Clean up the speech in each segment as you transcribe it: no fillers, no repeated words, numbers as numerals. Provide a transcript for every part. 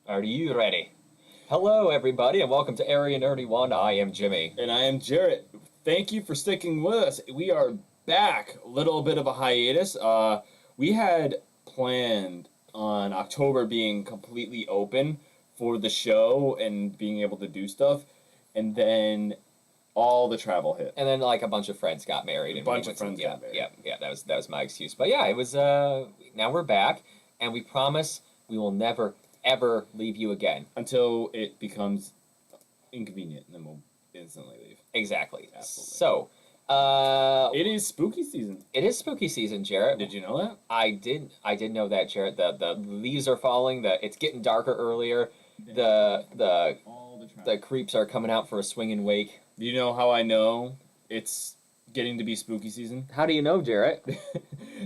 Are you ready? Hello, everybody, and welcome to Area Nerdy 1. I am Jimmy. And I am Jarrett. Thank you for sticking with us. We are back. A little bit of a hiatus. We had planned on October being completely open for the show and being able to do stuff, and then all the travel hit. And then, like, a bunch of friends got married. And Bunch of friends yeah, got married. Yeah, that was my excuse. But yeah, it was, now we're back, and we promise we will never, ever leave you again. Until it becomes inconvenient, and then we'll instantly leave. Exactly. Absolutely. So, It is spooky season. it is spooky season, Jarrett. Did you know that? I did know that, Jarrett. The leaves are falling. It's getting darker earlier. The All the travel. the creeps are coming out for a swinging wake. Do you know how I know it's getting to be spooky season? How do you know, Jarrett?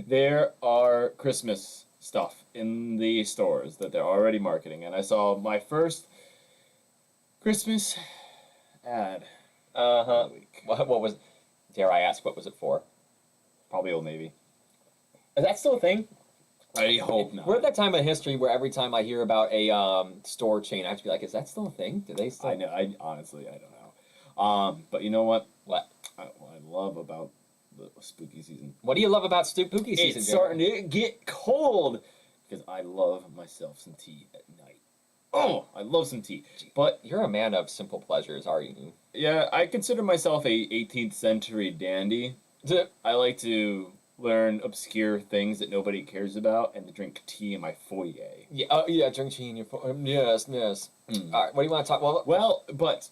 There are Christmas stuff in the stores that they're already marketing, and I saw my first Christmas ad Uh of huh. the week. What was? Dare I ask? What was it for? Probably Old Navy. Is that still a thing? I hope not. We're at that time in history where every time I hear about a store chain, I have to be like, "Is that still a thing? Do they still?" I know. I honestly I don't know. But you know what? What? What I love about the spooky season. What do you love about spooky season? It's Jarrett? starting to get cold because I love myself some tea at night. Oh, I love some tea. But You're a man of simple pleasures, are you? yeah, I consider myself a 18th century dandy. I like to learn obscure things that nobody cares about and to drink tea in my foyer. Yeah. Oh, yeah. Drink tea in your phone. Yes. Yes. Mm. All right. What do you want to talk? Well, but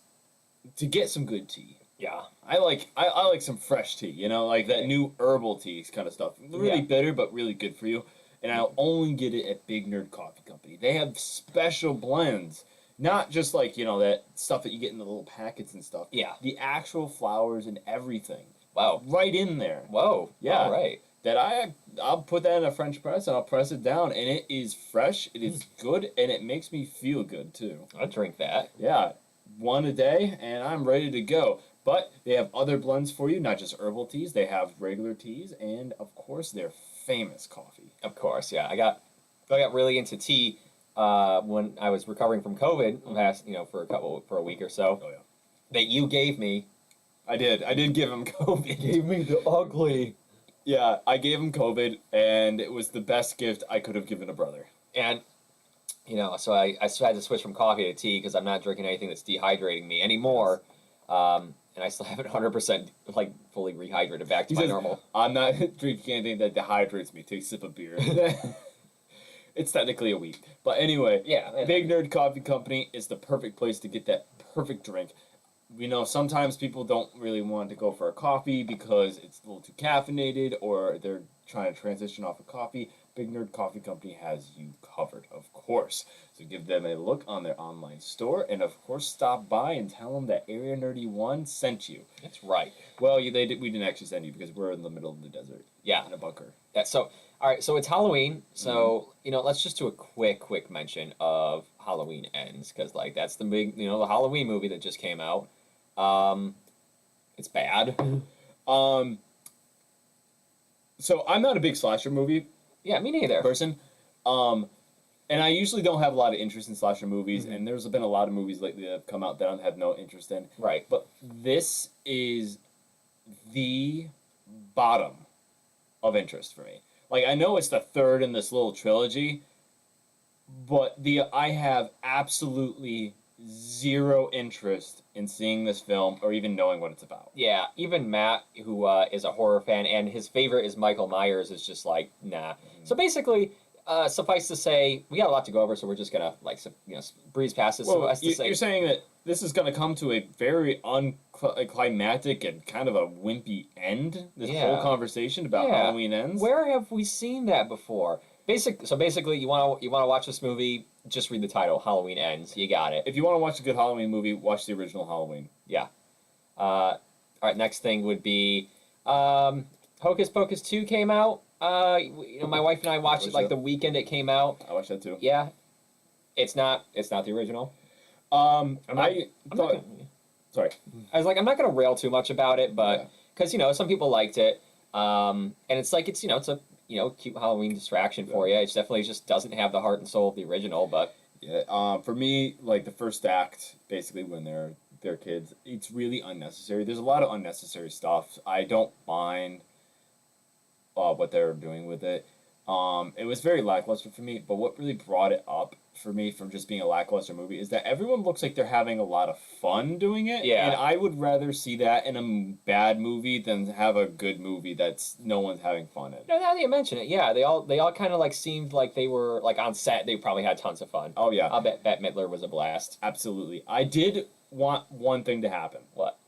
to get some good tea, Yeah. I like some fresh tea, like that new herbal tea kind of stuff. Really Yeah. bitter, but really good for you. And I'll only get it at Big Nerd Coffee Company. They have special blends, not just like that stuff that you get in the little packets and stuff. Yeah. The actual flowers and everything, Wow. right in there. Whoa. Yeah. All right. That I'll put that in a French press and I'll press it down, and it is fresh. It is good, and it makes me feel good too. I'll drink that. Yeah, one a day, and I'm ready to go. But they have other blends for you, not just herbal teas. They have regular teas, and of course, their famous coffee. Of course. Yeah. I got really into tea when I was recovering from COVID last, for a week or so. Oh yeah, That you gave me. I did. I did give him COVID. me the ugly. Yeah, I gave him COVID, and it was the best gift I could have given a brother. And, so I had to switch from coffee to tea because I'm not drinking anything that's dehydrating me anymore. And I still haven't 100% like fully rehydrated back to He my says, normal. I'm not drinking anything that dehydrates me. Take a sip of beer. It's technically a week. But anyway, Yeah. Big Nerd Coffee Company is the perfect place to get that perfect drink. Sometimes people don't really want to go for a coffee because it's a little too caffeinated or they're trying to transition off of coffee. Big Nerd Coffee Company has you covered, of course. So give them a look on their online store, and of course stop by and tell them that Area Nerdy 1 sent you. That's right. Well, we didn't actually send you because we're in the middle of the desert Yeah. in a bunker. So, all right. So it's Halloween. So let's just do a quick mention of Halloween Ends because like that's the big the Halloween movie that just came out. It's bad. So I'm not a big slasher movie Yeah, me neither. person. And I usually don't have a lot of interest in slasher movies, Mhm. and there's been a lot of movies lately that have come out that I have no interest in. Right. But this is the bottom of interest for me. Like, I know it's the third in this little trilogy, but I have absolutely zero interest in seeing this film or even knowing what it's about. Yeah, even Matt, who is a horror fan, and his favorite is Michael Myers, is just like, nah. So basically, suffice to say, we got a lot to go over, so we're just gonna breeze past this. Well, Suffice to say, you're saying that this is going to come to a very unclimactic and kind of a wimpy end. This Yeah. whole conversation about Yeah. Halloween Ends. where have we seen that before? Basically, you want to watch this movie, just read the title, Halloween Ends. You got it. If you want to watch a good Halloween movie, watch the original Halloween. Yeah. All right. Next thing would be Hocus Pocus 2 came out. My wife and I watched it like the weekend it came out. I watched that too. Yeah. It's not the original. Um, I'm not- I I'm not thought. gonna- Sorry. I was like, I'm not gonna rail too much about it, but Yeah. because some people liked it, and it's like it's a cute Halloween distraction for you. It definitely just doesn't have the heart and soul of the original, but Yeah. For me, like the first act, basically when they're kids, it's really unnecessary. There's a lot of unnecessary stuff. I don't mind what they were doing with it. It was very lackluster for me, but what really brought it up for me from just being a lackluster movie is that everyone looks like they're having a lot of fun doing it. Yeah. And I would rather see that in a bad movie than have a good movie that's no one's having fun in. No, now that you mention it, yeah, they all kind of like seemed like they were like on set. They probably had tons of fun. Oh yeah, I'll bet Bette Midler was a blast. absolutely. I did want one thing to happen. What?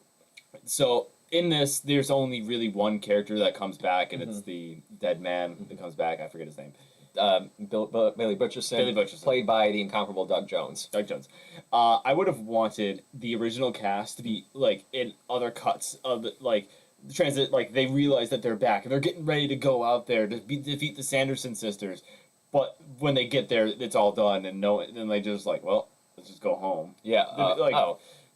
So in this, there's only really one character that comes back, and it's the dead man that comes back. I forget his name. Billy Butcherson, Billy Butcherson. played by the incomparable Doug Jones. Doug Jones. I would have wanted the original cast to be like in other cuts of the, like the transit. Like they realize that they're back and they're getting ready to go out there to defeat the Sanderson sisters. But when they get there, it's all done, and then they just like, well, let's just go home. Yeah. Like-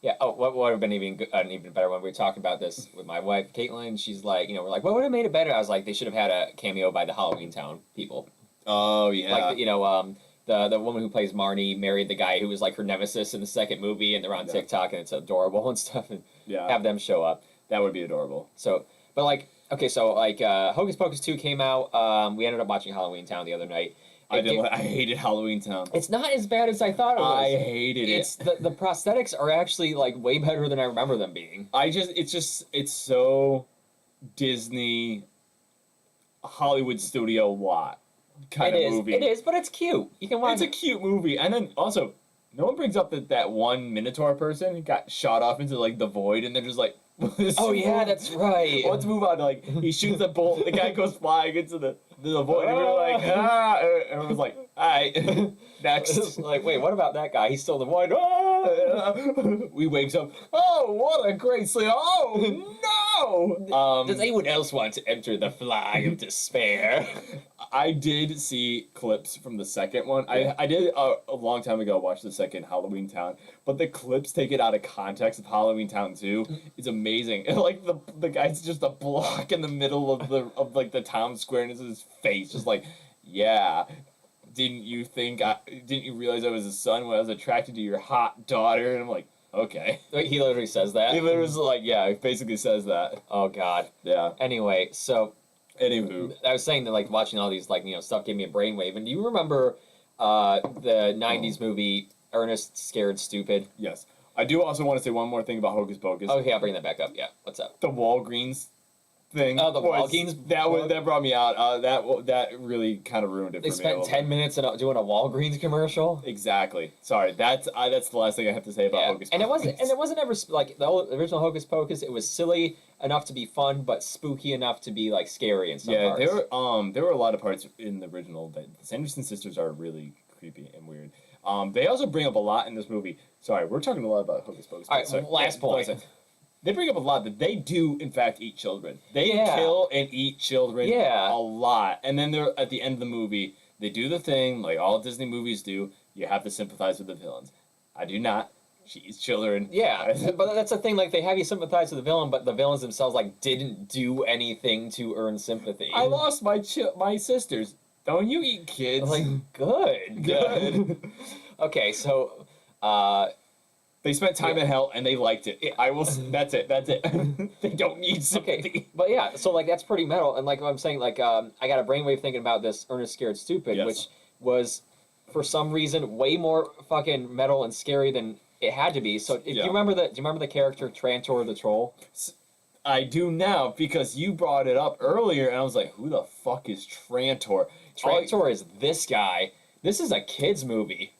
Yeah. Oh, what would have been an even better one? We were talking about this with my wife, Caitlin. She's like, we're like, what would have made it better? I was like, they should have had a cameo by the Halloween Town people. Oh yeah. Like, the woman who plays Marnie married the guy who was like her nemesis in the second movie, and they're on TikTok, and it's adorable and stuff, and Yeah. have them show up. That would be adorable. So, but like, okay, so like, Hocus Pocus 2 came out. We ended up watching Halloween Town the other night. I hated Halloween Town. It's not as bad as I thought it was. I hated it. It's the prosthetics are actually like way better than I remember them being. It's so Disney Hollywood studio lot kind of movie. It is, but it's cute. You can watch It's a cute movie. And then also, no one brings up that one Minotaur person got shot off into like the void, and they're just like, Oh yeah, that's right. let's move on. Like he shoots a bolt, the guy goes flying into the void, and we're like, ah, and everyone's like, all right, next. Like, wait, what about that guy? He's still the void. Ah! We wakes up. Oh, what a great sleep! Oh no! Does anyone else want to enter the fly of despair? I did see clips from the second one. I did a long time ago watch the second Halloween Town, but the clips taken out of context of Halloween Town 2 is amazing. And like the guy's just a block in the middle of like the town square, and it's his face, just like, yeah. Didn't you realize I was a son when I was attracted to your hot daughter? And I'm like, okay. Wait, he literally says that. He literally was like, yeah, he basically says that. Oh God. Yeah. Anyway, so Anywho. I was saying that like watching all these like stuff gave me a brainwave. And do you remember the '90s movie Ernest Scared Stupid? Yes. I do also want to say one more thing about Hocus Pocus. Oh, okay, I'll bring that back up. Yeah, what's up? The Walgreens thing. Oh, the Walgreens that brought me out. That really kind of ruined it They for me. a spent little 10 bit. minutes doing a Walgreens commercial. Exactly. Sorry. That's the last thing I have to say about Yeah, Hocus Pocus. and it wasn't ever like the original Hocus Pocus. It was silly enough to be fun, but spooky enough to be like scary in some parts. there were a lot of parts in the original that the Sanderson sisters are really creepy and weird. They also bring up a lot in this movie. Sorry, we're talking a lot about Hocus Pocus. All right, Sorry. last point. They bring up a lot that they do, in fact, eat children. They Yeah. kill and eat children Yeah. a lot. And then they're at the end of the movie, they do the thing like all Disney movies do. You have to sympathize with the villains. I do not. She eats children. Yeah, but that's the thing. Like they have you sympathize with the villain, but the villains themselves like didn't do anything to earn sympathy. I lost my sisters. Don't you eat kids? Like good, Good. Okay, so They spent time in hell and they liked it. I will. That's it. That's it. They don't need sympathy. okay, but yeah, so like that's pretty metal. And like what I'm saying, like I got a brainwave thinking about this Ernest Scared Stupid, Yes. which was for some reason way more fucking metal and scary than it had to be. So if Yeah. do you remember the character Trantor the Troll? I do now because you brought it up earlier, and I was like, "Who the fuck is Trantor?" Trantor is this guy. This is a kids movie.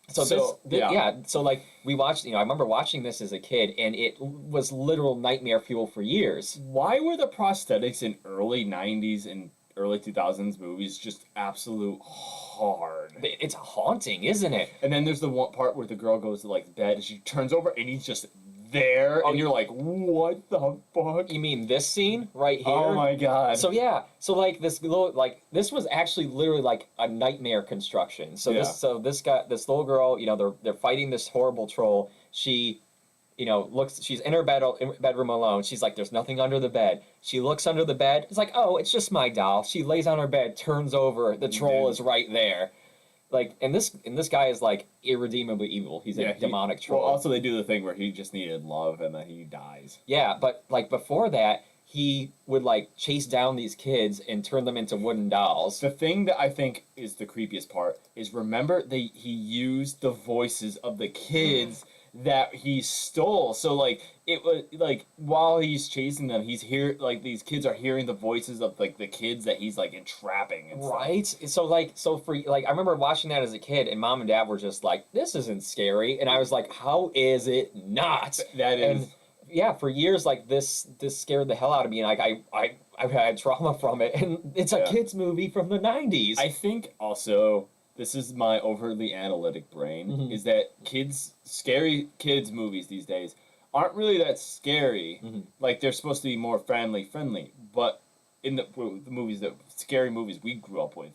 So like we watched, I remember watching this as a kid, and it was literal nightmare fuel for years. Why were the prosthetics in early '90s and early 2000s movies just absolute hard? It's haunting, isn't it? And then there's the one part where the girl goes to like bed, and she turns over, and he's just there, and you're like, "What the fuck?" You mean this scene right here? Oh my god! So yeah, so like this this was actually literally like a nightmare construction. So Yeah. this little girl, they're fighting this horrible troll. She, she's in her bedroom alone. She's like, there's nothing under the bed. She looks under the bed. It's like, oh, it's just my doll. She lays on her bed, turns over. The troll is right there. Like, and this guy is like irredeemably evil. He's a demonic troll. Well, also they do the thing where he just needed love and then he dies. Yeah, but like before that, he would like chase down these kids and turn them into wooden dolls. The thing that I think is the creepiest part is remember he used the voices of the kids that he stole. So like it was like while he's chasing them, he's like these kids are hearing the voices of like the kids that he's like entrapping and stuff. Right? So for like I remember watching that as a kid and mom and dad were just like, this isn't scary. And I was like, how is it not? That is. And yeah, for years like this scared the hell out of me, and like I've had trauma from it, and it's a kids movie from the 90s. I think also this is my overly analytic brain is that scary kids movies these days aren't really that scary. Like they're supposed to be more friendly, but in the scary movies we grew up with,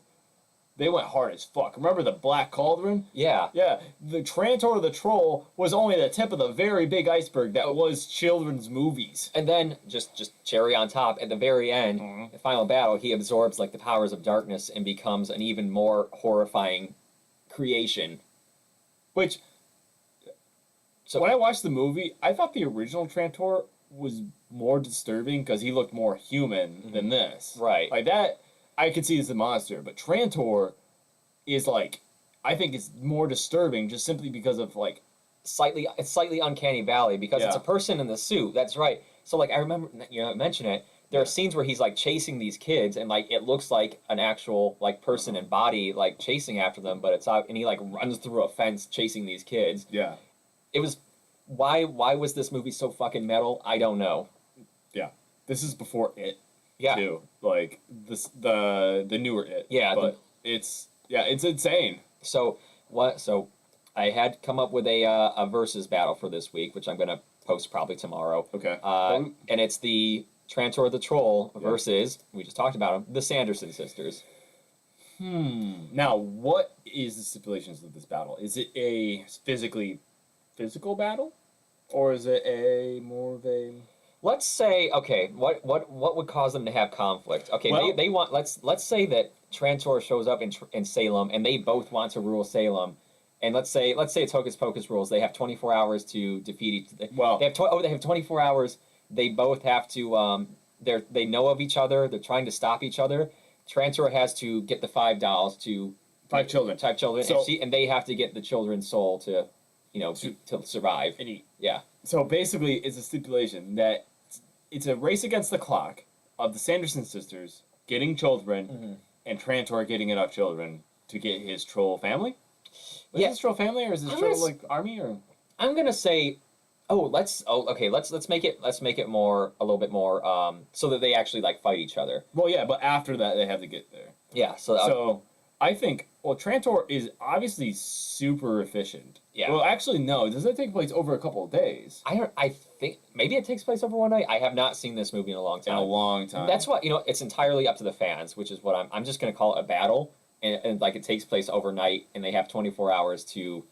they went hard as fuck. Remember the Black Cauldron? Yeah. Yeah, the Trantor the Troll was only the tip of the very big iceberg that was children's movies. And then, just cherry on top, at the very end, the final battle, he absorbs like the powers of darkness and becomes an even more horrifying creation. Which, So when I watched the movie, I thought the original Trantor was more disturbing because he looked more human than this. Right. Like that, I could see as a monster, but Trantor is like, I think it's more disturbing just simply because of like it's slightly uncanny valley because it's Yeah. a person in the suit. That's right. So like I remember mention it. There are scenes where he's like chasing these kids and like it looks like an actual like person and body like chasing after them, but it's out and he like runs through a fence chasing these kids. Yeah. It was why was this movie so fucking metal? I don't know. Yeah. This is before It. Yeah. Too. Like the newer It. Yeah, But it's insane. So I had come up with a versus battle for this week, which I'm gonna post probably tomorrow. Okay. And it's the Trantor the Troll versus we just talked about them, the Sanderson sisters. Now, what is the stipulations of this battle? Is it a physical battle, or is it a more of a? Let's say okay, what would cause them to have conflict? Okay, Well- they want let's say that Trantor shows up in Salem and they both want to rule Salem. And let's say it's Hocus Pocus rules. They have 24 hours to defeat each. Well- they have 24 hours. They both have to. They know of each other. They're trying to stop each other. Trantor has to get the 5 dolls to 5 children. 5 children, So- and they have to get the children's soul to, to survive. Yeah. So basically, it's a stipulation that it's a race against the clock of the Sanderson sisters getting children and Trantor getting enough children to get his troll family. Is Yeah. his troll family or is his I'm troll gonna like army or? I'm gonna say, let's make it more a little bit more so that they actually like fight each other. Well, yeah, but after that they have to get there. Yeah. So I think Trantor is obviously super efficient. Yeah. Well, actually, no. Does that take place over a couple of days? I think maybe it takes place over one night. I have not seen this movie in a long In time. a long time. That's what it's entirely up to the fans, which is what I'm just gonna call it a battle, and like it takes place overnight, and they have 24 hours to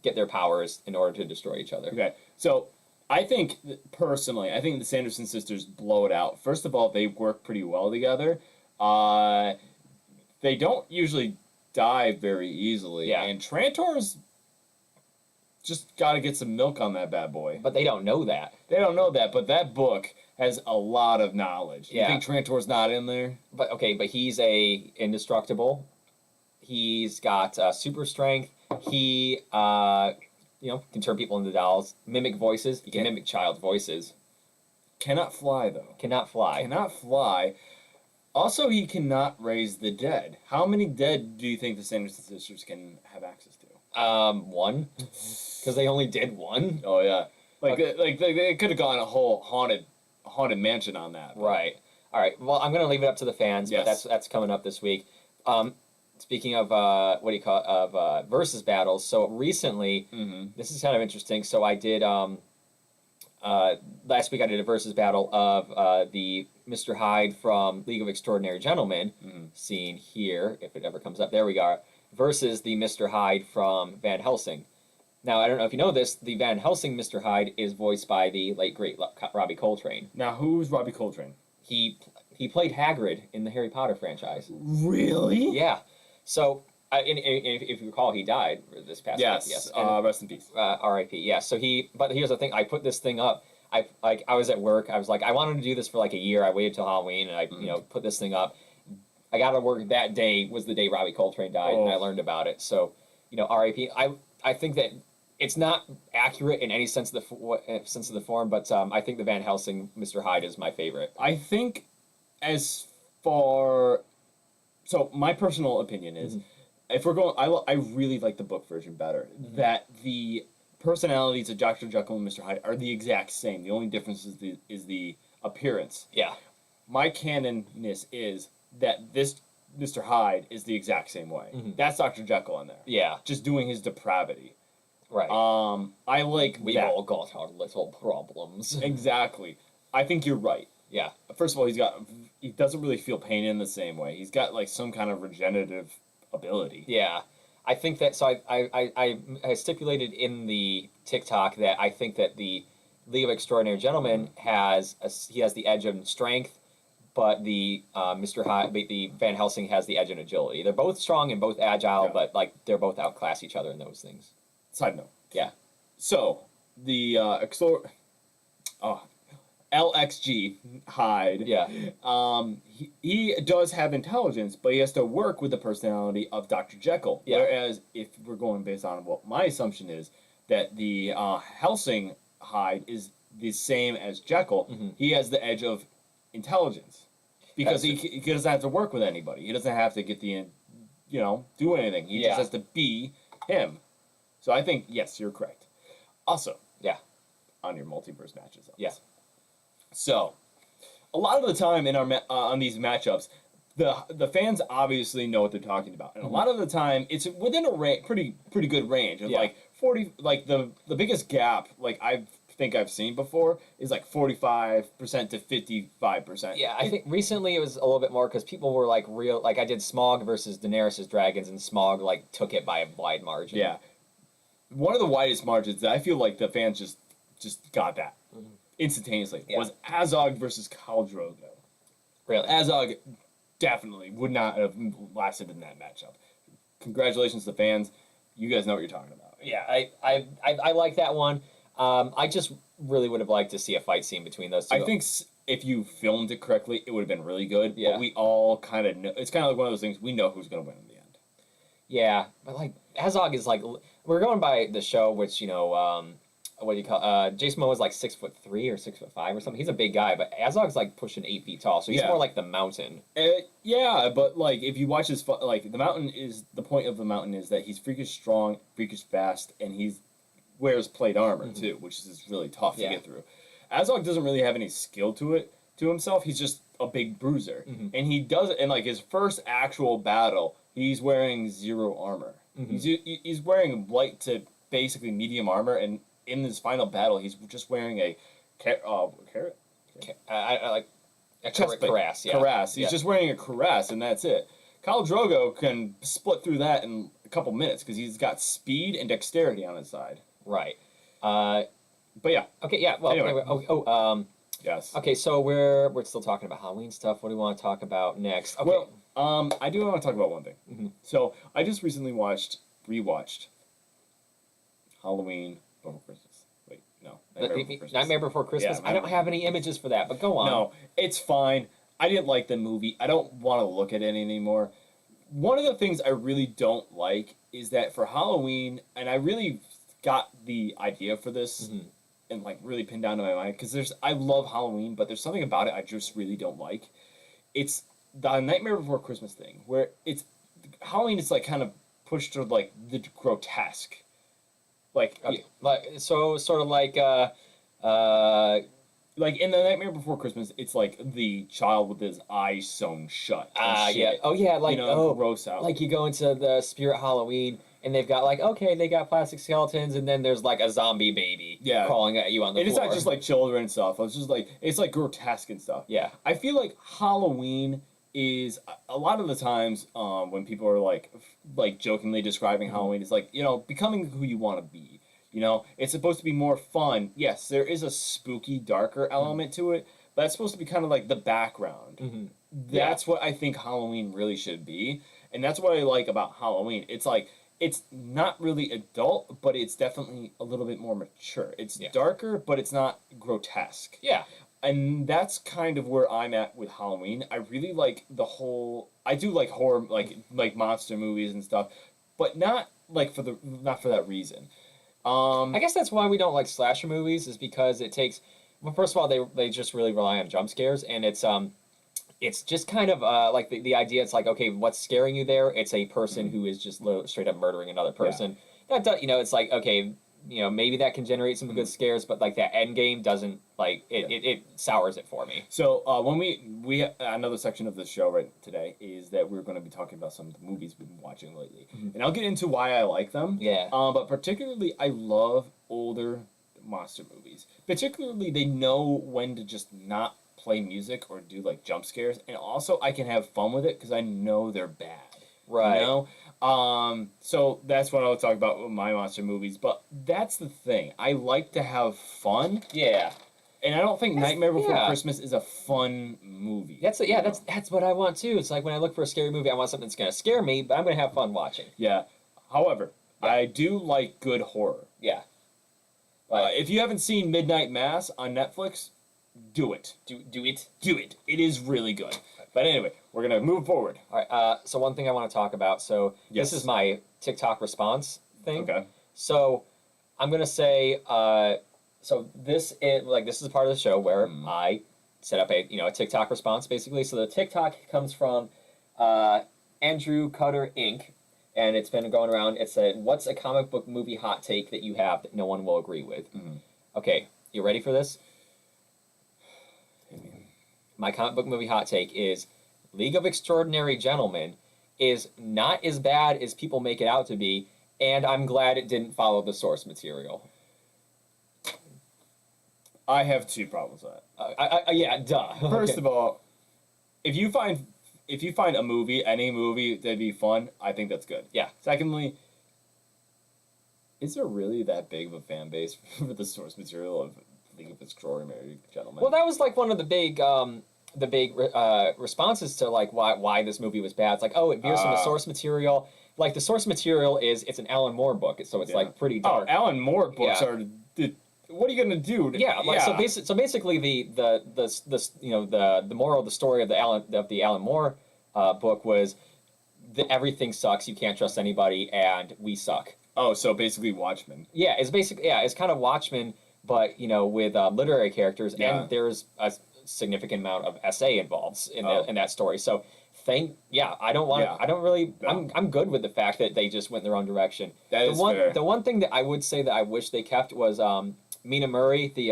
get their powers in order to destroy each other. Okay, so I think personally, I think the Sanderson sisters blow it out. First of all, they work pretty well together. They don't usually die very easily. Yeah. And Trantor's just got to get some milk on that bad boy. But they don't know that. They don't know that, but that book has a lot of knowledge. Yeah. You think Trantor's not in there? But he's indestructible. He's got super strength. He can turn people into dolls, mimic voices. He can mimic child voices. Cannot fly, though. Cannot fly. Cannot fly. Also, he cannot raise the dead. How many dead do you think the Sanderson sisters can have access to? One, because they only did one. Oh yeah, they could have gone a whole haunted mansion on that. Right. All right. Well, I'm gonna leave it up to the fans, Yes. but that's coming up this week. Speaking of versus battles, so recently, this is kind of interesting. So I did last week I did a versus battle of the Mr. Hyde from League of Extraordinary Gentlemen, seen here if it ever comes up. There we go. Versus the Mr. Hyde from Van Helsing. Now I don't know if you know this. The Van Helsing Mr. Hyde is voiced by the late great Robbie Coltrane. Now, who's Robbie Coltrane? He played Hagrid in the Harry Potter franchise. Really? Yeah. So if you recall, he died this past week. Yes. Yes. And, Rest in peace. R.I.P. Yeah. So but here's the thing. I put this thing up. I was at work. I was like, I wanted to do this for like a year. I waited till Halloween, and I put this thing up. I got to work that day. Was the day Robbie Coltrane died, and I learned about it. So, R.I.P. I think that it's not accurate in any sense of the form, but I think the Van Helsing Mr. Hyde is my favorite. I think as far, so my personal opinion is, if we're going, I really like the book version better. That the personalities of Dr. Jekyll and Mr. Hyde are the exact same. The only difference is the appearance. Yeah. My canonness is that this Mr. Hyde is the exact same way. That's Dr. Jekyll in there. Yeah. Just doing his depravity. Right. I like We've that. all got our little problems. Exactly. I think you're right. Yeah. First of all, he doesn't really feel pain in the same way. He's got like some kind of regenerative ability. Yeah. I think that, so I stipulated in the TikTok that I think that the League of Extraordinary Gentlemen has the edge of strength, but the the Van Helsing has the edge in agility. They're both strong and both agile, but like they're both outclass each other in those things. Side note. Yeah. So the LXG Hyde. Yeah. He does have intelligence, but he has to work with the personality of Dr. Jekyll. Yeah. Whereas if we're going based on what my assumption is, that the Helsing Hyde is the same as Jekyll, he has the edge of intelligence because he doesn't have to work with anybody. He doesn't have to get do anything. He just has to be him. So I think yes, you're correct. Also, on your multiverse matches. Yeah. So, a lot of the time in our on these matchups, the fans obviously know what they're talking about, and a lot of the time it's within a pretty good range of like 40. Like the biggest gap I think I've seen before is like 45% to 55%. Yeah, I think recently it was a little bit more because people were like I did Smaug versus Daenerys' dragons, and Smaug like took it by a wide margin. Yeah. One of the widest margins that I feel like the fans just got that instantaneously was Azog versus Khal Drogo. Really? Azog definitely would not have lasted in that matchup. Congratulations to the fans. You guys know what you're talking about. Yeah, I like that one. I just really would have liked to see a fight scene between those two. I think if you filmed it correctly, it would have been really good. Yeah. But we all kind of know. It's kind of like one of those things. We know who's going to win in the end. Yeah, but like Azog is like, we're going by the show, which what do you call? Jason Momoa is like 6'3" or 6'5" or something. He's a big guy, but Azog's like pushing 8 feet tall, so he's more like the Mountain. Yeah, but like if you watch his the Mountain is the point of the Mountain is that he's freakish strong, freakish fast, and he wears plate armor too, which is really tough to get through. Azog doesn't really have any skill to himself. He's just a big bruiser, and he does it in like his first actual battle. He's wearing 0 armor. He's wearing light to basically medium armor, and in this final battle, he's just wearing a carrot. A cuirass. Yeah. Cuirass. He's just wearing a cuirass, and that's it. Khal Drogo can split through that in a couple minutes because he's got speed and dexterity on his side. Right. But yeah. Okay. Yeah. Well. Anyway. Yes. Okay. So we're still talking about Halloween stuff. What do we want to talk about next? Okay. Well, I do want to talk about one thing. So I just recently rewatched Halloween Before Christmas. Wait, no. Nightmare Before Christmas? Yeah, I don't have any images for that, but go on. No, it's fine. I didn't like the movie. I don't want to look at it anymore. One of the things I really don't like is that for Halloween, and I really got the idea for this and like really pinned down to my mind, because I love Halloween, but there's something about it I just really don't like. It's the Nightmare Before Christmas thing, where Halloween is like kind of pushed to like the grotesque. Like so sort of like like in the Nightmare Before Christmas, it's like the child with his eyes sewn shut. Yeah. Oh yeah, like gross out. Like you go into the Spirit Halloween and they've got they got plastic skeletons, and then there's like a zombie baby crawling at you on the floor. And it's not just like children and stuff. It's just like grotesque and stuff. Yeah. I feel like Halloween is a lot of the times when people are like jokingly describing Halloween, it's like, becoming who you want to be. It's supposed to be more fun. Yes, there is a spooky, darker element to it, but it's supposed to be kind of like the background. That's what I think Halloween really should be. And that's what I like about Halloween. It's like it's not really adult, but it's definitely a little bit more mature. It's Yeah. darker, but it's not grotesque. Yeah. And that's kind of where I'm at with Halloween. I really like the whole. I do like horror, like monster movies and stuff, but not like not for that reason. I guess that's why we don't like slasher movies, is because it takes. Well, first of all, they just really rely on jump scares, and it's just kind of like the idea. It's like, okay, what's scaring you there? It's a person who is just straight up murdering another person. That does, it's like, okay, maybe that can generate some good scares, but like that end game doesn't, like it sours it for me. So when we another section of the show right today is that we're going to be talking about some of the movies we've been watching lately, and I'll get into why I like them. Yeah. But particularly, I love older monster movies. Particularly, they know when to just not play music or do like jump scares, and also I can have fun with it because I know they're bad. Right. So that's what I'll talk about with my monster movies. But that's the thing. I like to have fun. Yeah. And I don't think Nightmare Before yeah. Christmas is a fun movie. That's what I want too. It's like when I look for a scary movie, I want something that's gonna scare me, but I'm gonna have fun watching. Yeah. However, I do like good horror. Yeah. If you haven't seen Midnight Mass on Netflix, do it. Do it. Do it. It is really good. But anyway, we're gonna move forward. All right. So one thing I want to talk about. So Yes. this is my TikTok response thing. Okay. So I'm gonna say. So this is part of the show where I set up a TikTok response basically. So the TikTok comes from Andrew Cutter Inc. And it's been going around. It said, "What's a comic book movie hot take that you have that no one will agree with?" Okay, you ready for this? My comic book movie hot take is League of Extraordinary Gentlemen is not as bad as people make it out to be, and I'm glad it didn't follow the source material. I have two problems with that. Yeah, duh. First of all, if you find a movie, any movie that'd be fun, I think that's good. Yeah. Secondly, is there really that big of a fan base for the source material of League of Extraordinary Gentlemen? Well, that was like one of the big responses to like why this movie was bad. It's like, oh, it veers from the source material. Like the source material it's an Alan Moore book, so it's like pretty dark. Oh, Alan Moore books Yeah. are. What are you gonna do? Yeah, like so basically the moral of the story of the Alan Moore book was that everything sucks, you can't trust anybody, and we suck. Oh, so basically Watchmen. Yeah, it's kind of Watchmen, but with literary characters, Yeah. and there's a significant amount of essay involved in that story. So I don't want. Yeah. I don't really. Yeah. I'm good with the fact that they just went their own direction. That is fair. The one thing that I would say that I wish they kept was Mina Murray, the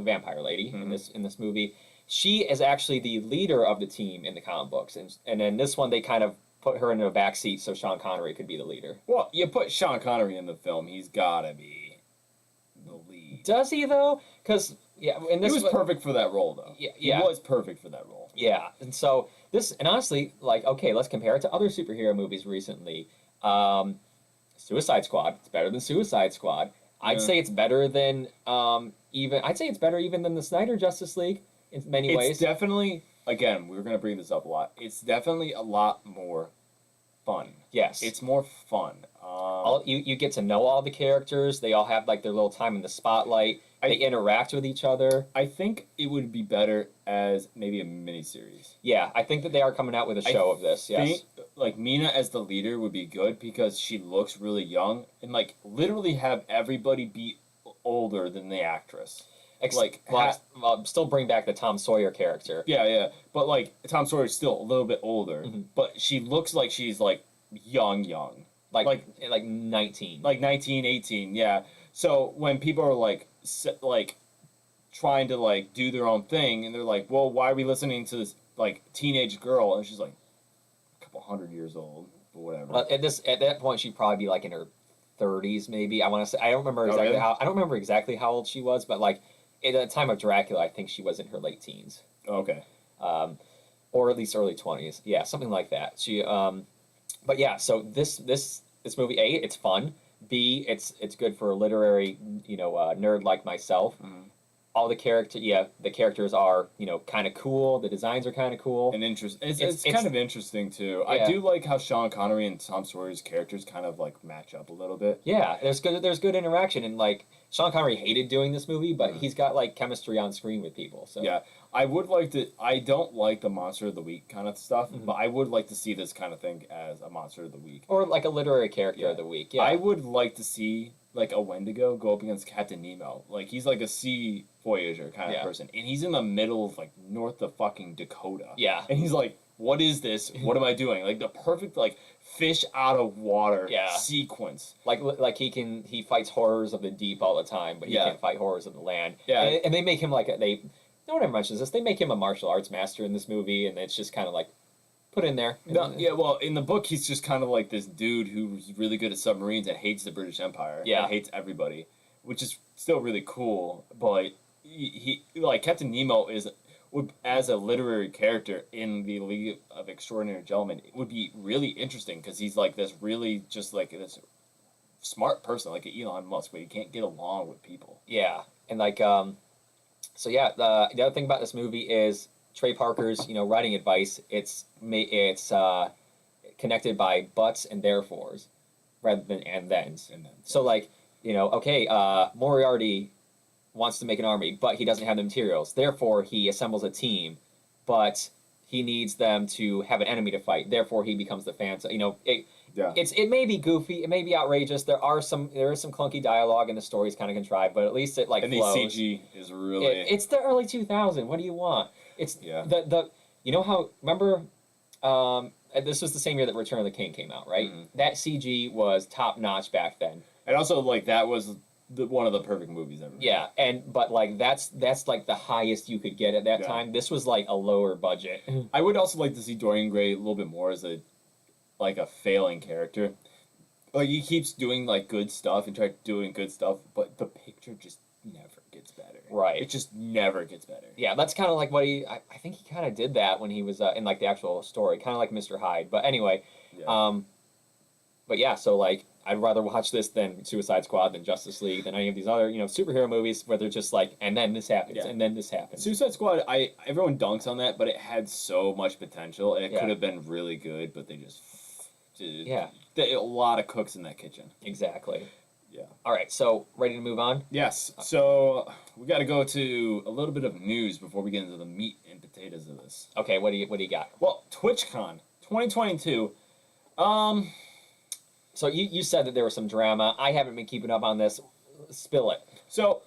vampire lady in this movie. She is actually the leader of the team in the comic books, and in this one they kind of put her in a backseat so Sean Connery could be the leader. Well, you put Sean Connery in the film, he's gotta be the lead. Does he though? Because in this He was perfect for that role, though. Yeah. He was perfect for that role. Yeah, and so and honestly, like, okay, let's compare it to other superhero movies recently. Suicide Squad. It's better than Suicide Squad. I'd say it's better than even than the Snyder Justice League in many ways. It's definitely, again, we're gonna bring this up a lot. It's definitely a lot more fun. Yes. It's more fun. You get to know all the characters. They all have like their little time in the spotlight. They interact with each other. I think it would be better as maybe a miniseries. Yeah, I think that they are coming out with a show of this. Yes. Think, like Mina as the leader would be good because she looks really young and like literally have everybody be older than the actress. Still bring back the Tom Sawyer character. Yeah. But like Tom Sawyer's still a little bit older, but she looks like she's like young. Like 19. Like 19, 18, yeah. So when people are like trying to like do their own thing and they're like, well, why are we listening to this like teenage girl? And she's like a couple 100 years old or whatever. Well, at that point she'd probably be like in her 30s maybe. I want to say I don't remember exactly how old she was, but like at the time of Dracula I think she was in her late teens. Okay. Or at least early 20s. Yeah, something like that. She but yeah, so this movie, A, it's fun. B, it's good for a literary, nerd like myself. all the characters are, kind of cool. The designs are kind of cool. And it's It's- kind of interesting too. Yeah. I do like how Sean Connery and Tom Sawyer's characters kind of like match up a little bit. Yeah, there's good interaction, and like Sean Connery hated doing this movie, but he's got like chemistry on screen with people. So Yeah, I would like to. I don't like the Monster of the Week kind of stuff, but I would like to see this kind of thing as a Monster of the Week. or like a literary character of the week. Yeah, I would like to see like a Wendigo go up against Captain Nemo. Like he's like a sea voyager kind of Yeah. person, and he's in the middle of like North of fucking Dakota. Yeah. and he's like, "What is this? What am I doing?" Like the perfect like fish out of water Yeah. sequence. like he fights horrors of the deep all the time, but he Yeah. can't fight horrors of the land. Yeah. and they make him like no one ever mentions this. They make him a martial arts master in this movie, and it's just kind of like put in there. No, yeah, well, in the book, he's just kind of like this dude who's really good at submarines and hates the British Empire. Yeah. And hates everybody, which is still really cool. But he like Captain Nemo as a literary character in the League of Extraordinary Gentlemen, it would be really interesting because he's like this really just like this smart person, like Elon Musk, but he can't get along with people. Yeah, and like so yeah, the other thing about this movie is Trey Parker's writing advice. It's connected by buts and therefores rather than and thens. And then So like okay, Moriarty wants to make an army, but he doesn't have the materials. Therefore, he assembles a team, but he needs them to have an enemy to fight. Therefore, he becomes the fan. So, yeah, it may be goofy, it may be outrageous. There is some clunky dialogue, and the story's kind of contrived, but at least it like and the flows. CG is really It's the early 2000s. What do you want? It's Yeah. the how remember. This was the same year that Return of the King came out, right? Mhm. That CG was top notch back then. and also like that was one of the perfect movies ever. Yeah, but like that's like the highest you could get at that Yeah. time. This was like a lower budget. I would also like to see Dorian Gray a little bit more as a failing character. Like he keeps doing like good stuff and doing good stuff, but the picture just never gets better. Right. It just never gets better. Yeah, that's kind of like what I think he kind of did that when he was in like the actual story, kind of like Mr. Hyde. But anyway, Yeah. but yeah, so like I'd rather watch this than Suicide Squad, than Justice League, than any of these other superhero movies where they're just like, and then this happens, Yeah. and then this happens. Suicide Squad, everyone dunks on that, but it had so much potential and it Yeah. could have been really good, but they just Yeah. a lot of cooks in that kitchen. Exactly. Yeah. All right, so ready to move on? Yes. So we got to go to a little bit of news before we get into the meat and potatoes of this. Okay, what do you got? Well, TwitchCon 2022. So you said that there was some drama. I haven't been keeping up on this. Spill it. So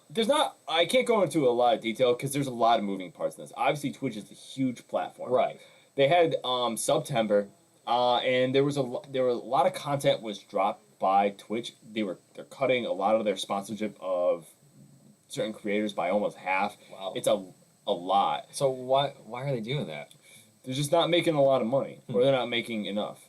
I can't go into a lot of detail because there's a lot of moving parts in this. Obviously, Twitch is a huge platform. Right. They had September, and there were a lot of content was dropped by Twitch. They're cutting a lot of their sponsorship of certain creators by almost half. Wow. It's a lot. So why are they doing that? They're just not making a lot of money, or they're not making enough.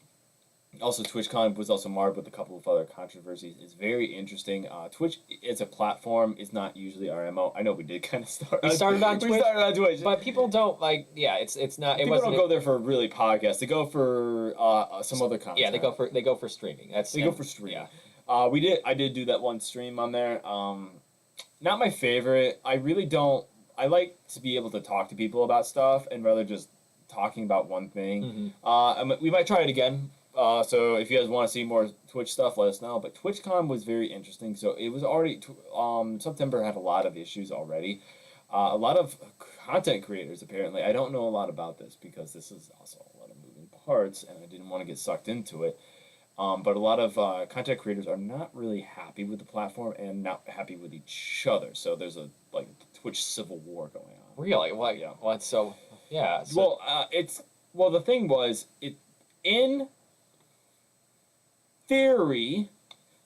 Also, TwitchCon was also marred with a couple of other controversies. It's very interesting. Twitch as a platform is not usually our MO. I know we did kind of start. We started on Twitch, We started on Twitch, but people don't like. Yeah, it's not. It people wasn't. don't go there for really podcasts. They go for some other content. Yeah, they go for streaming. They go for stream. Yeah. I did do that one stream on there. Not my favorite. I really don't. I like to be able to talk to people about stuff and rather just talking about one thing. We might try it again. So if you guys want to see more Twitch stuff, let us know. But TwitchCon was very interesting. So it was already September had a lot of issues already. A lot of content creators apparently. I don't know a lot about this because this is also a lot of moving parts, and I didn't want to get sucked into it. But a lot of content creators are not really happy with the platform and not happy with each other. So there's a Twitch civil war going on. Really? What? Yeah. What? So, yeah. So, The thing was in theory,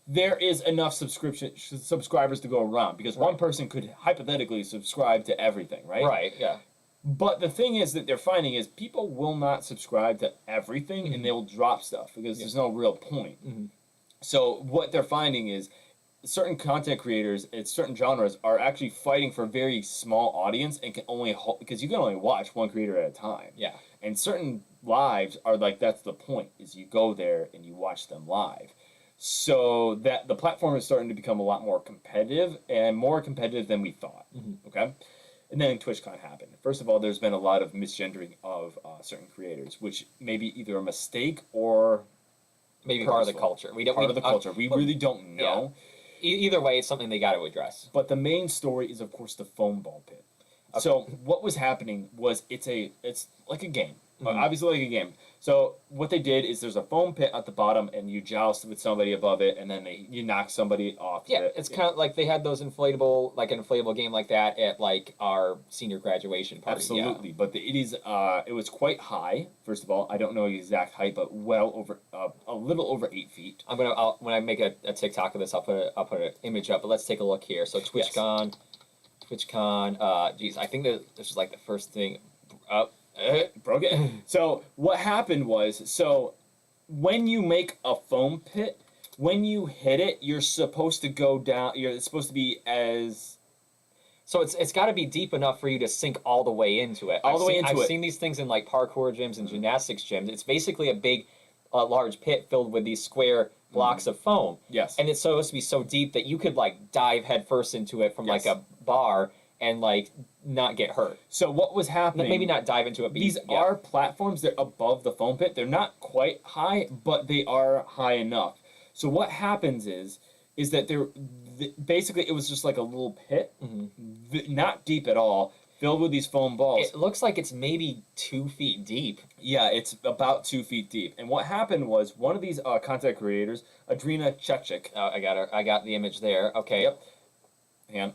there is enough subscribers to go around because one person could hypothetically subscribe to everything, right? right. Yeah. But the thing is that they're finding is people will not subscribe to everything and they will drop stuff because there's no real point. So what they're finding is certain content creators in certain genres are actually fighting for a very small audience and can only because you can only watch one creator at a time. Yeah. And certain lives are like that's the point is you go there and you watch them live. So that the platform is starting to become a lot more competitive and more competitive than we thought. Okay. And then TwitchCon happened. First of all, there's been a lot of misgendering of certain creators, which may be either a mistake or Maybe part of the purposeful. culture. We don't. Part we, of the culture. We really don't know. Either way, it's something they got to address. But the main story is, of course, the foam ball pit. Okay. So what was happening was it's like a game, Mhm. obviously like a game. So what they did is there's a foam pit at the bottom, and you joust with somebody above it, and then you knock somebody off. Yeah, it. it's kind of like they had those inflatable, like an inflatable game like that at like our senior graduation party. Absolutely, but it was quite high. First of all, I don't know the exact height, but well over a little over 8 feet. When I make a TikTok of this, I'll put an image up. But let's take a look here. So TwitchCon, geez, I think that this is like the first thing. Broke it. So what happened was, when you make a foam pit, when you hit it, you're supposed to go down. It's supposed to be as So it's got to be deep enough for you to sink all the way into it. I've seen these things in like parkour gyms and gymnastics gyms. It's basically a big, large pit filled with these square blocks of foam. Yes. And it's supposed to be so deep that you could like dive headfirst into it from like Yes. a bar and like not get hurt. So what was happening? Maybe not dive into it. But These are platforms. They're above the foam pit. They're not quite high, but they are high enough. So what happens is that basically it was just like a little pit, not deep at all, filled with these foam balls. It looks like it's maybe 2 feet deep. Yeah, it's about 2 feet deep. And what happened was one of these content creators, Adrina Chechik. I got her. I got the image there. Okay. Yep. And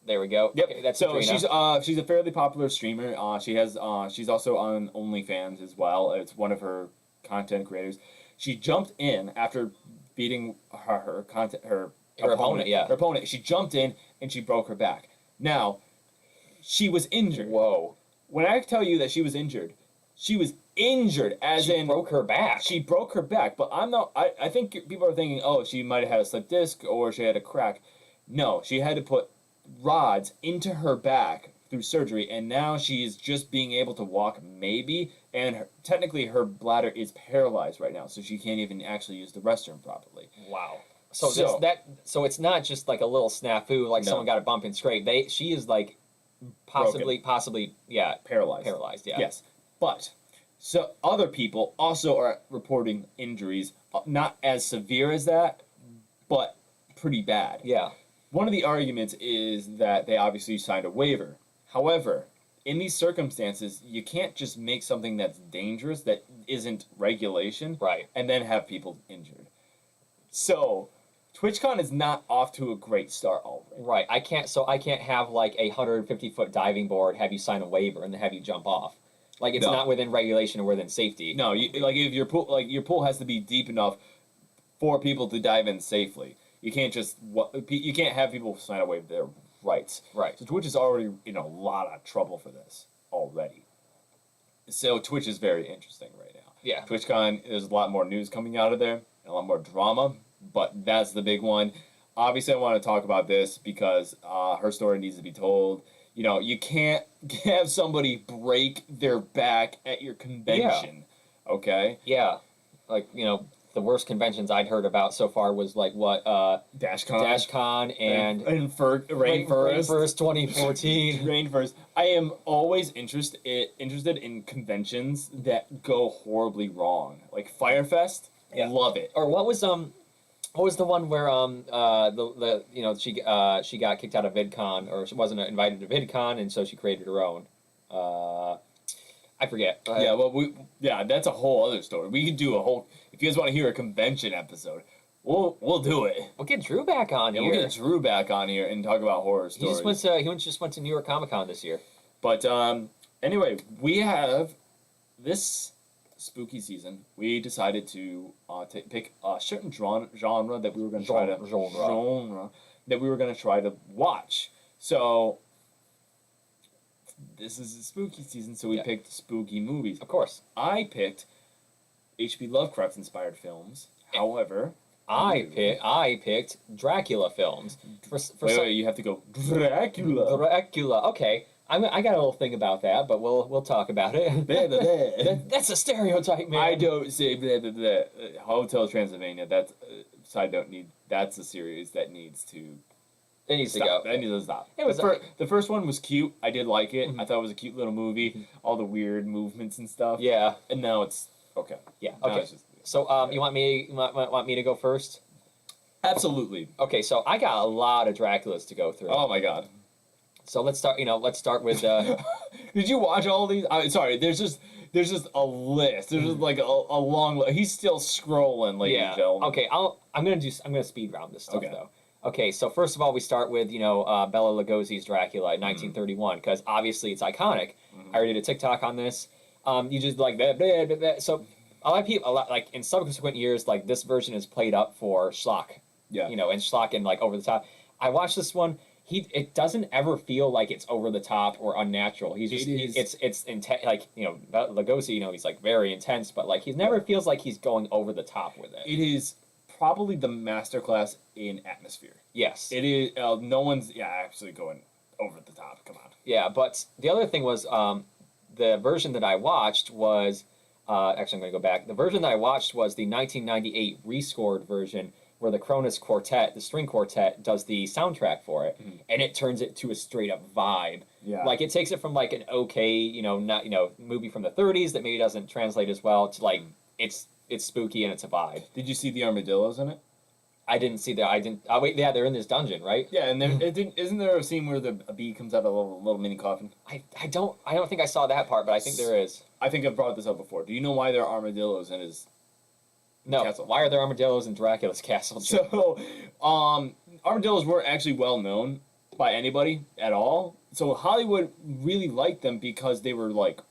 there we go. yep. Okay, that's so Adrina. she's a fairly popular streamer. She's also on OnlyFans as well. It's one of her content creators. She jumped in after beating her opponent. Yeah. Her opponent. She jumped in and she broke her back. Now, she was injured. Whoa. When I tell you that she was injured as She in broke her back. She broke her back, but I think people are thinking, oh, she might have had a slipped disc or she had a crack. No, she had to put rods into her back through surgery, and now she is just being able to walk, maybe, and technically her bladder is paralyzed right now, so she can't even actually use the restroom properly. Wow. So it's not just like a little snafu, like someone got a bump and scrape. She is like possibly, yeah, Paralyzed. yeah. Yes, but so other people also are reporting injuries, not as severe as that, but pretty bad. Yeah. One of the arguments is that they obviously signed a waiver. However, in these circumstances, you can't just make something that's dangerous, that isn't regulation, Right. and then have people injured. So, TwitchCon is not off to a great start already. Right. I can't have like a 150-foot diving board, have you sign a waiver, and then have you jump off. Like it's No. not within regulation or within safety. No, if your pool has to be deep enough for people to dive in safely. You can't have people sign away their rights. Right. So Twitch is already in a lot of trouble for this already. So Twitch is very interesting right now. Yeah. TwitchCon, there's a lot more news coming out of there, and a lot more drama, but that's the big one. Obviously, I want to talk about this because her story needs to be told. You know, you can't have somebody break their back at your convention. Yeah. Okay? Yeah. Like, the worst conventions I'd heard about so far was like what DashCon and Rainforest 2014. Rainforest. I am always interested in conventions that go horribly wrong. Like Firefest, love it. Or what was the one where she got kicked out of VidCon, or she wasn't invited to VidCon, and so she created her own. I forget. Yeah, well, that's a whole other story. We could do a whole. If you guys want to hear a convention episode, we'll do it. We'll get Drew back on here. We'll get Drew back on here and talk about horror stories. He just went to New York Comic Con this year. But anyway, we have this spooky season. We decided to pick a certain genre that we were going to try to watch. So this is a spooky season, so we picked spooky movies. Of course. I picked H.P. Lovecraft inspired films. However, I picked Dracula films. Wait, you have to go Dracula. Dracula. Okay. I got a little thing about that, but we'll talk about it. Blah, blah, blah. That's a stereotype, man. I don't say blah, blah, blah. Hotel Transylvania. That's side note. That's a series that needs to It needs stop. to go. That needs to stop. It was the first one was cute. I did like it. Mhm. I thought it was a cute little movie. All the weird movements and stuff. Yeah. And now it's okay. Yeah. Now Okay. it's just- So you want me to go first? absolutely. Okay. So I got a lot of Draculas to go through. Oh my god. So let's start. Let's start with. Did you watch all these? Sorry, there's just a list. There's just like a long list. He's still scrolling, ladies and Yeah. gentlemen. Okay. I'm gonna speed round this stuff Okay. though. Okay. So first of all, we start with Bela Lugosi's Dracula in 1931 because obviously it's iconic. Mhm. I already did a TikTok on this. You just like blah, blah, blah, blah. So a lot of people, like in subsequent years, like this version is played up for schlock. Yeah. And schlock and like over the top. I watched this one. It doesn't ever feel like it's over the top or unnatural. He's just It is. it's intense. Like Lugosi, he's like very intense, but like he never feels like he's going over the top with it. It is probably the masterclass in atmosphere. Yes. It is. No one's actually going over the top. Come on. Yeah, but the other thing was the version that I watched was actually I'm going to go back. The version that I watched was the 1998 rescored version where the Cronus Quartet, the string quartet, does the soundtrack for it, Mhm. and it turns it to a straight up vibe. Yeah. Like it takes it from like an okay, not movie from the 30s that maybe doesn't translate as well to like it's spooky and it's a vibe. Did you see the armadillos in it? I didn't see that. I didn't. Oh wait, yeah, they're in this dungeon, right? Yeah, and isn't there a scene where a bee comes out of a little mini coffin? I don't think I saw that part, but I think there is. I think I've brought this up before. Do you know why there are armadillos in his No. castle? Why are there armadillos in Dracula's castle? So, armadillos weren't actually well known by anybody at all. So Hollywood really liked them because they were like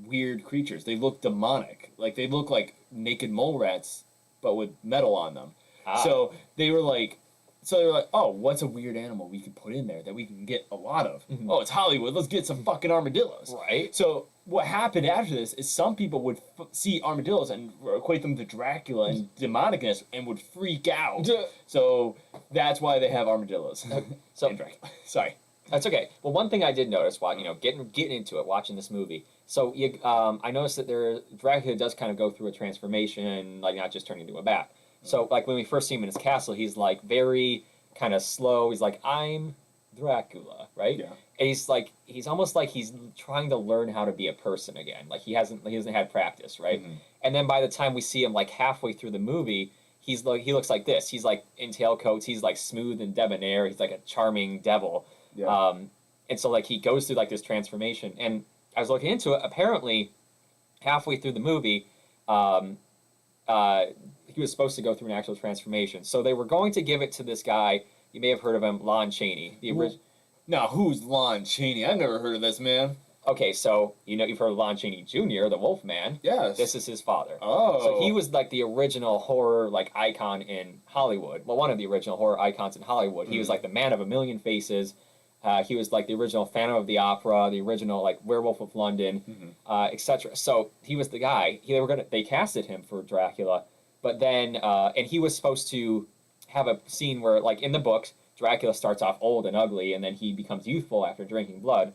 weird creatures. They looked demonic. Like they look like naked mole rats, but with metal on them. Ah. So they were like, oh, what's a weird animal we can put in there that we can get a lot of? Mhm. Oh, it's Hollywood. Let's get some fucking armadillos. Right. So what happened after this is some people would see armadillos and equate them to Dracula and demonicness and would freak out. So that's why they have armadillos. So in Dracula. Sorry. that's okay. Well, one thing I did notice while getting into it, watching this movie. So I noticed that Dracula does kind of go through a transformation, like not just turning into a bat. So like when we first see him in his castle, he's like very kind of slow. He's like, I'm Dracula, right? Yeah. And he's almost like he's trying to learn how to be a person again. Like he hasn't had practice, right? Mhm. And then by the time we see him like halfway through the movie, he looks like this. He's like in tailcoats. He's like smooth and debonair. He's like a charming devil. Yeah. And so like he goes through like this transformation. And I was looking into it. Apparently, halfway through the movie, he was supposed to go through an actual transformation. So they were going to give it to this guy. You may have heard of him, Lon Chaney. Now, who's Lon Chaney? I've never heard of this man. Okay, so you've heard of Lon Chaney Jr., the Wolfman. Yes. This is his father. Oh. So he was like the original horror like icon in Hollywood. Well, one of the original horror icons in Hollywood. He was like the man of a million faces. He was like the original Phantom of the Opera, the original like Werewolf of London, etc. So he was the guy. They casted him for Dracula, but then and he was supposed to have a scene where like in the books Dracula starts off old and ugly, and then he becomes youthful after drinking blood.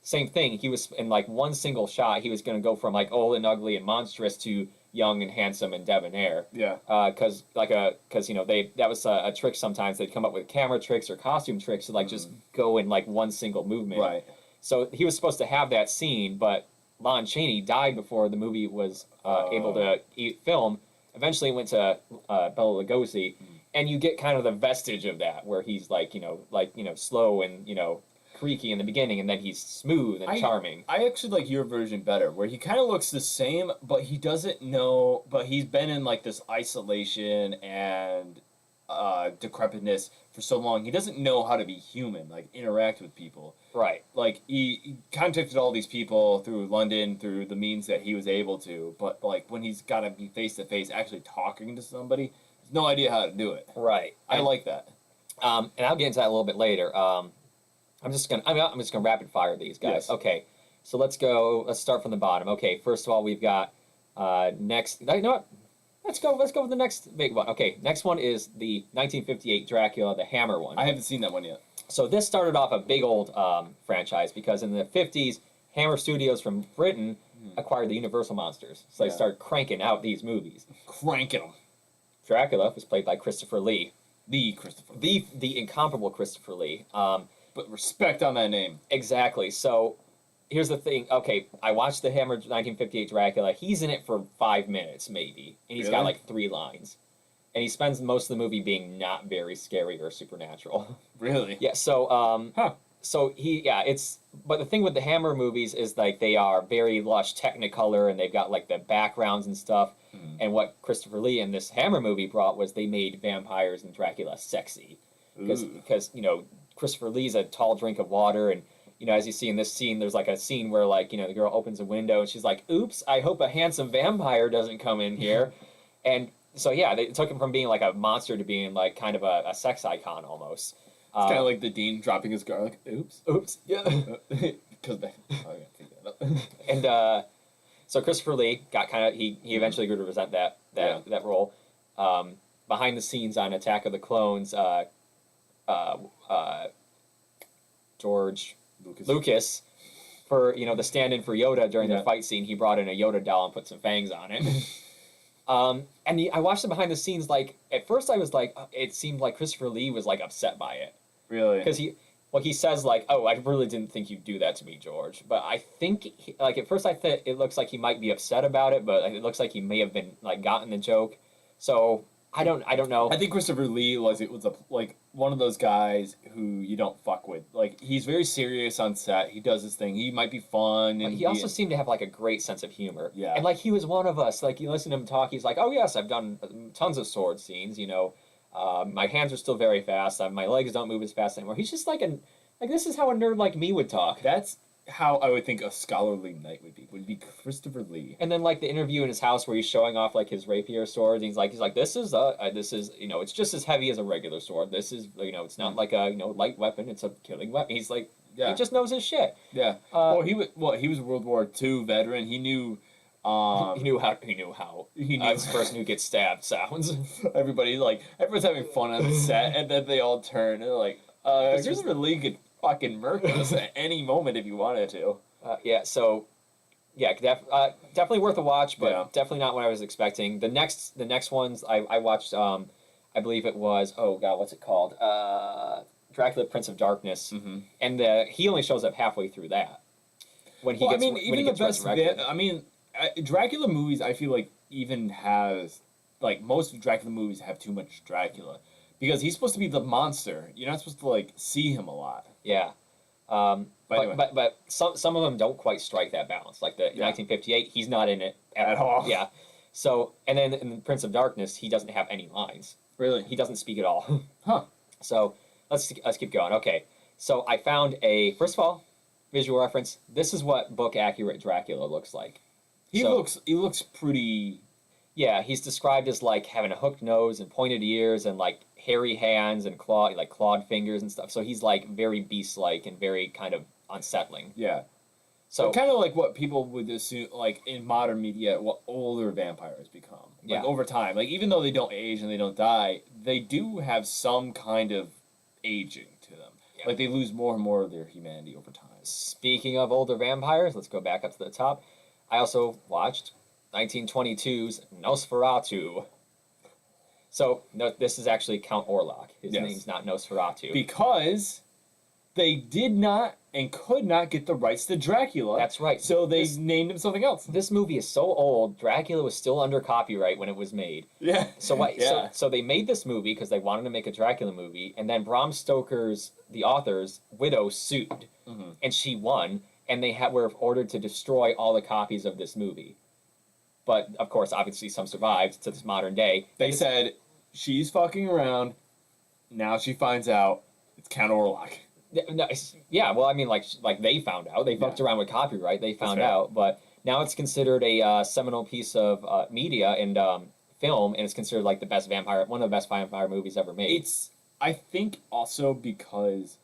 Same thing. He was in like one single shot. He was going to go from like old and ugly and monstrous to young and handsome and debonair. Yeah. Because that was a trick. Sometimes they'd come up with camera tricks or costume tricks to like just go in like one single movement. Right. So he was supposed to have that scene, but Lon Chaney died before the movie was able to film. Eventually, went to Bela Lugosi, and you get kind of the vestige of that, where he's like slow and creaky in the beginning, and then he's smooth and charming. I actually like your version better, where he kind of looks the same, but he doesn't know. But he's been in like this isolation and decrepitness for so long. He doesn't know how to be human, like interact with people. Right. Like he contacted all these people through London, through the means that he was able to. But like when he's got to be face to face, actually talking to somebody, he's no idea how to do it. Right. I like that. And I'll get into that a little bit later. I'm just gonna rapid fire these guys. Yes. Okay, so let's go. Let's start from the bottom. Okay, first of all, we've got next. You know what? Let's go with the next big one. Okay, next one is the 1958 Dracula, the Hammer one. I haven't seen that one yet. So this started off a big old franchise because in the 50s, Hammer Studios from Britain acquired the Universal Monsters. So they Yeah. started cranking out these movies. Cranking them. Dracula was played by Christopher Lee, The Christopher. the incomparable Christopher Lee. But respect on that name. Exactly. So here's the thing. Okay, I watched the Hammer 1958 Dracula. He's in it for 5 minutes, maybe. And he's got Really? like 3 lines. And he spends most of the movie being not very scary or supernatural. Really? Yeah, so Huh. so it's but the thing with the Hammer movies is like they are very lush technicolor and they've got like the backgrounds and stuff. Mhm. And what Christopher Lee in this Hammer movie brought was they made vampires and Dracula sexy. Ooh. Because Christopher Lee's a tall drink of water, and as you see in this scene, there's like a scene where like the girl opens a window and she's like, "Oops, I hope a handsome vampire doesn't come in here," and so yeah, they took him from being like a monster to being like kind of a sex icon almost. It's kind of like the Dean dropping his garlic. Oops. Oops, yeah, Because I gotta take that up. and so Christopher Lee got kind of he eventually grew to resent that Yeah. that role. Behind the scenes on Attack of the Clones, George Lucas, for the stand-in for Yoda during Yeah. the fight scene, he brought in a Yoda doll and put some fangs on it. I watched the behind the scenes. Like at first, I was like, it seemed like Christopher Lee was like upset by it Really? because he says like, "Oh, I really didn't think you'd do that to me, George." But I think like at first I thought it looks like he might be upset about it, but it looks like he may have been like gotten the joke. So I don't know. I think Christopher Lee was like one of those guys who you don't fuck with. Like he's very serious on set. He does his thing. He might be fun, But and he also seemed to have like a great sense of humor. Yeah. And like he was one of us. Like you listen to him talk, he's like, "Oh yes, I've done tons of sword scenes. My hands are still very fast. My legs don't move as fast anymore." He's just like this is how a nerd like me would talk. that's how I would think a scholarly knight would be Christopher Lee. And then like the interview in his house where he's showing off like his rapier sword, and he's like this is it's just as heavy as a regular sword. This is it's not like a light weapon. It's a killing weapon. He's like Yeah. he just knows his shit. Yeah. He was a World War II veteran. He knew. He knew how He knew. the person who gets stabbed sounds. Everyone's having fun on the set, and then they all turn and they're like, Christopher Lee could fucking murk us at any moment if you wanted to. Definitely worth a watch, but Yeah. definitely not what I was expecting. The next ones I watched, I believe it was, oh god, what's it called? Dracula, Prince of Darkness, Mm-hmm. and he only shows up halfway through that. When he gets, when he gets resurrected. Dracula movies, I feel like even has like most Dracula movies have too much Dracula because he's supposed to be the monster. You're not supposed to like see him a lot. Yeah. But anyway. But some of them don't quite strike that balance. Like the Yeah. 1958, he's not in it At all. Yeah. So and then in Prince of Darkness, he doesn't have any lines. Really? He doesn't speak at all. Huh. So let's keep going. Okay. So I found first of all, visual reference. This is what book accurate Dracula looks like. He So- looks pretty. Yeah, he's described as like having a hooked nose and pointed ears and like hairy hands and clawed fingers and stuff. So he's like very beast-like and very kind of unsettling. Yeah. So kind of like what people would assume, like in modern media, what older vampires become. Yeah. Like over time, like even though they don't age and they don't die, they do have some kind of aging to them. Yeah. Like they lose more and more of their humanity over time. speaking of older vampires, let's go back up to the top. I also watched 1922's Nosferatu. So no, this is actually Count Orlok. His Yes. name's not Nosferatu. Because they did not and could not get the rights to Dracula. That's right. So they This- named him something else. This movie is so old. Dracula was still under copyright when it was made. Yeah. So what? Yeah. So they made this movie because they wanted to make a Dracula movie, and then Bram Stoker's, the author's widow, sued, Mhm. and she won, and they were ordered to destroy all the copies of this movie. But of course, obviously, some survived to this modern day. They said she's fucking around. Now she finds out it's Count Orlok. Yeah, well, I mean, like they found out. They fucked around with copyright. They found fair. out, but now it's considered a seminal piece of media and film, and it's considered like one of the best vampire movies ever made. It's I think also because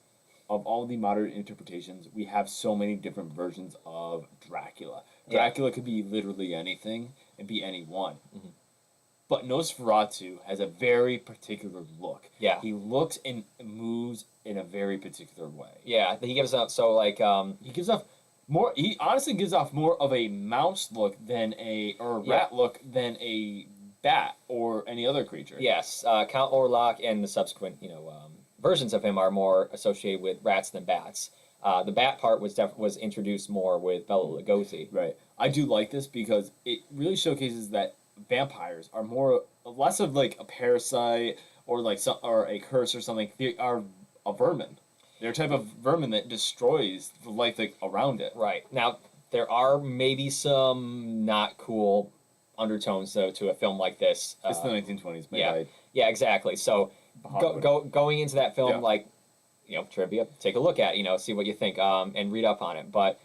of all the modern interpretations, we have so many different versions of Dracula. Yeah. Dracula could be literally anything and be anyone. Mhm. but Nosferatu has a very particular look. Yeah. He looks and moves in a very particular way. Yeah, he gives out so like He gives off more. He honestly gives off more of a mouse look than a rat look than a bat or any other creature. yes, Count Orlok and the subsequent versions of him are more associated with rats than bats. The bat part was introduced more with Bela Lugosi. Right. I do like this because it really showcases that vampires are less of like a parasite or like or a curse or something. They are a vermin. They're a type of vermin that destroys the life around it. Right. Now, there are maybe some not cool undertones, though, to a film like this. It's the 1920s, man. Yeah. Yeah, exactly. So, going into that film, trivia, take a look at, see what you think, and read up on it. But,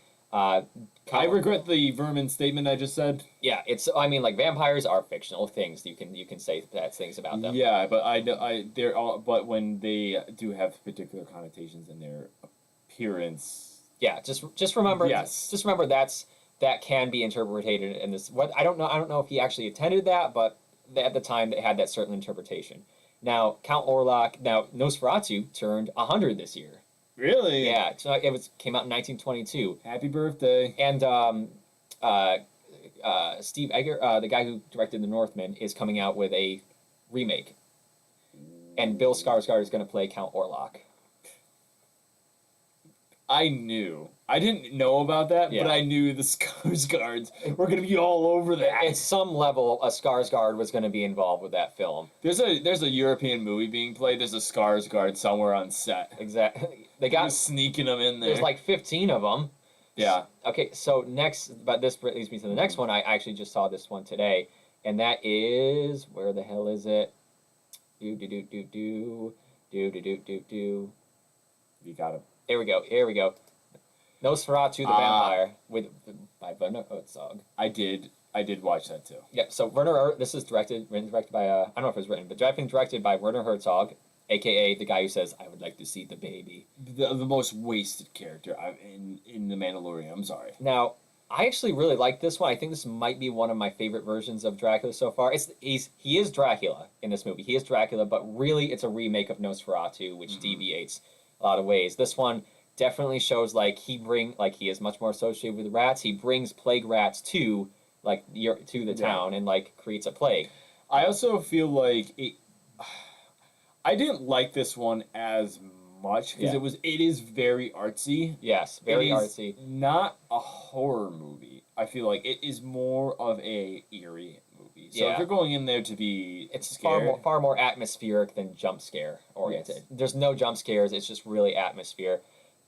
I regret the vermin statement I just said. yeah, vampires are fictional things. You can say bad things about them. Yeah, but they're all, but when they do have particular connotations in their appearance. Yeah, just remember. Yes. Just remember that can be interpreted in this. What I don't know if he actually intended that, but at the time they had that certain interpretation. Now Count Orlok. Now Nosferatu turned 100 this year. Really? Yeah, it came out in 1922. Happy birthday. And Steve Egger, the guy who directed The Northman, is coming out with a remake. And Bill Skarsgård is going to play Count Orlok. I knew. I didn't know about that, Yeah. but I knew the Skarsgårds were going to be all over that. At some level, a Skarsgård was going to be involved with that film. There's a European movie being played. There's a Skarsgård somewhere on set. Exactly. They got sneaking them in there. There's like 15 of them. Yeah. Okay, so next, but this leads me to the next one. I actually just saw this one today, and that is, where the hell is it? Do do do do do do do do do do. You got it. Here we go. Nosferatu the Vampire by Werner Herzog. I did watch that too. Yeah, so this is written and directed by I don't know if it was written, but directed by Werner Herzog, aka the guy who says, "I would like to see the baby." The most wasted character in The Mandalorian. I'm sorry. Now, I actually really like this one. I think this might be one of my favorite versions of Dracula so far. He is Dracula in this movie. He is Dracula, but really it's a remake of Nosferatu, which deviates a lot of ways. This one definitely shows he is much more associated with rats. He brings plague rats to the town and creates a plague. I also feel like I didn't like this one as much because it is very artsy. Yes, very artsy. Not a horror movie. I feel like it is more of a eerie movie. So if you're going in there to be scared, far more atmospheric than jump scare oriented. Yes. There's no jump scares. It's just really atmosphere.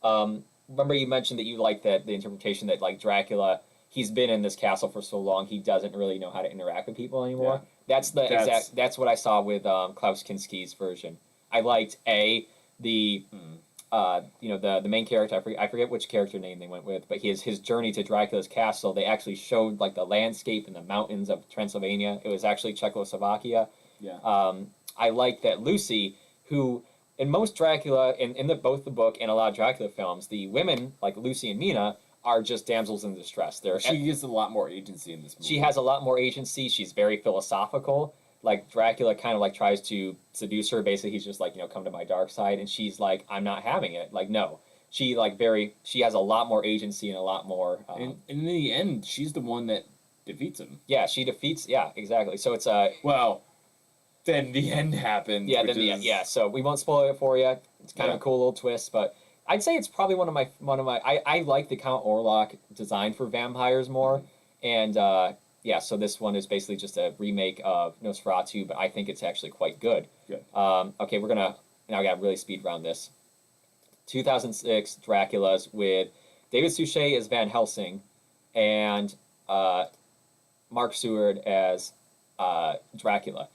Remember you mentioned that you liked the interpretation that Dracula, he's been in this castle for so long he doesn't really know how to interact with people anymore. Yeah. That's what I saw with Klaus Kinski's version. I liked the main character. I forget which character name they went with, but his journey to Dracula's castle. They actually showed the landscape and the mountains of Transylvania. It was actually Czechoslovakia. Yeah. I like that Lucy, who in most Dracula, in both the book and a lot of Dracula films, the women like Lucy and Mina are just damsels in distress. She gets a lot more agency in this movie. She has a lot more agency. She's very philosophical. Dracula kind of tryes to seduce her. Basically, he's just come to my dark side, and she's like, I'm not having it. No. She she has a lot more agency and a lot more. And in the end, she's the one that defeats him. Yeah, she defeats. Yeah, exactly. So it's well, then the end happens. Yeah. So we won't spoil it for you. It's kind of a cool little twist, but I'd say it's probably one of my. I like the Count Orlok design for vampires more, and so this one is basically just a remake of Nosferatu, but I think it's actually quite good. Good. Okay, we're gonna now. I got to really speed round this. 2006 Dracula's with David Suchet as Van Helsing, and Mark Seward as Dracula.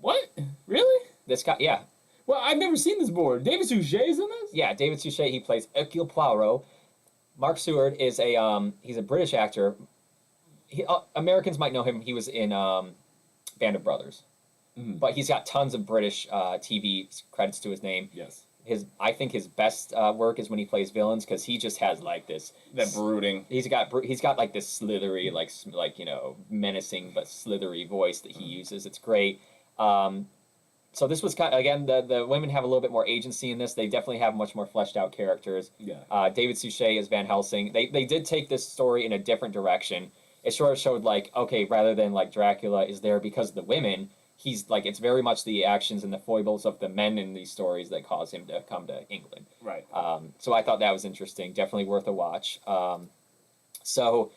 What? Really? This guy, yeah. Well, I've never seen this board. David Suchet's in this? Yeah, David Suchet, he plays Hercule Poirot. Mark Seward is he's a British actor. Americans might know him. He was in Band of Brothers. Mm-hmm. But he's got tons of British TV credits to his name. Yes. I think his best work is when he plays villains because he just has like this. That brooding. He's got like this slithery like menacing but slithery voice that he uses. It's great. So this was kind of, again, the women have a little bit more agency in this. They definitely have much more fleshed out characters. Yeah. David Suchet as Van Helsing. They did take this story in a different direction. It sort of showed like, okay, rather than like Dracula is there because of the women, he's like, it's very much the actions and the foibles of the men in these stories that cause him to come to England. Right. So I thought that was interesting. Definitely worth a watch. So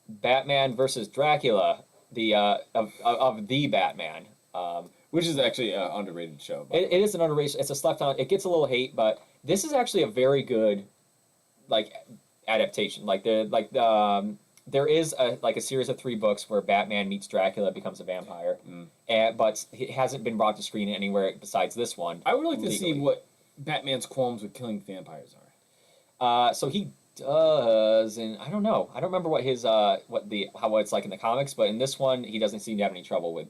Batman versus Dracula, the of the Batman. Which is actually an underrated show. It is an underrated. It's a slept on. It gets a little hate, but this is actually a very good, like, adaptation. There is a series of 3 books where Batman meets Dracula, becomes a vampire, but it hasn't been brought to screen anywhere besides this one. I would like to see legally. what Batman's qualms with killing vampires are. So he does, and I don't know. I don't remember what his how it's like in the comics, but in this one, he doesn't seem to have any trouble with,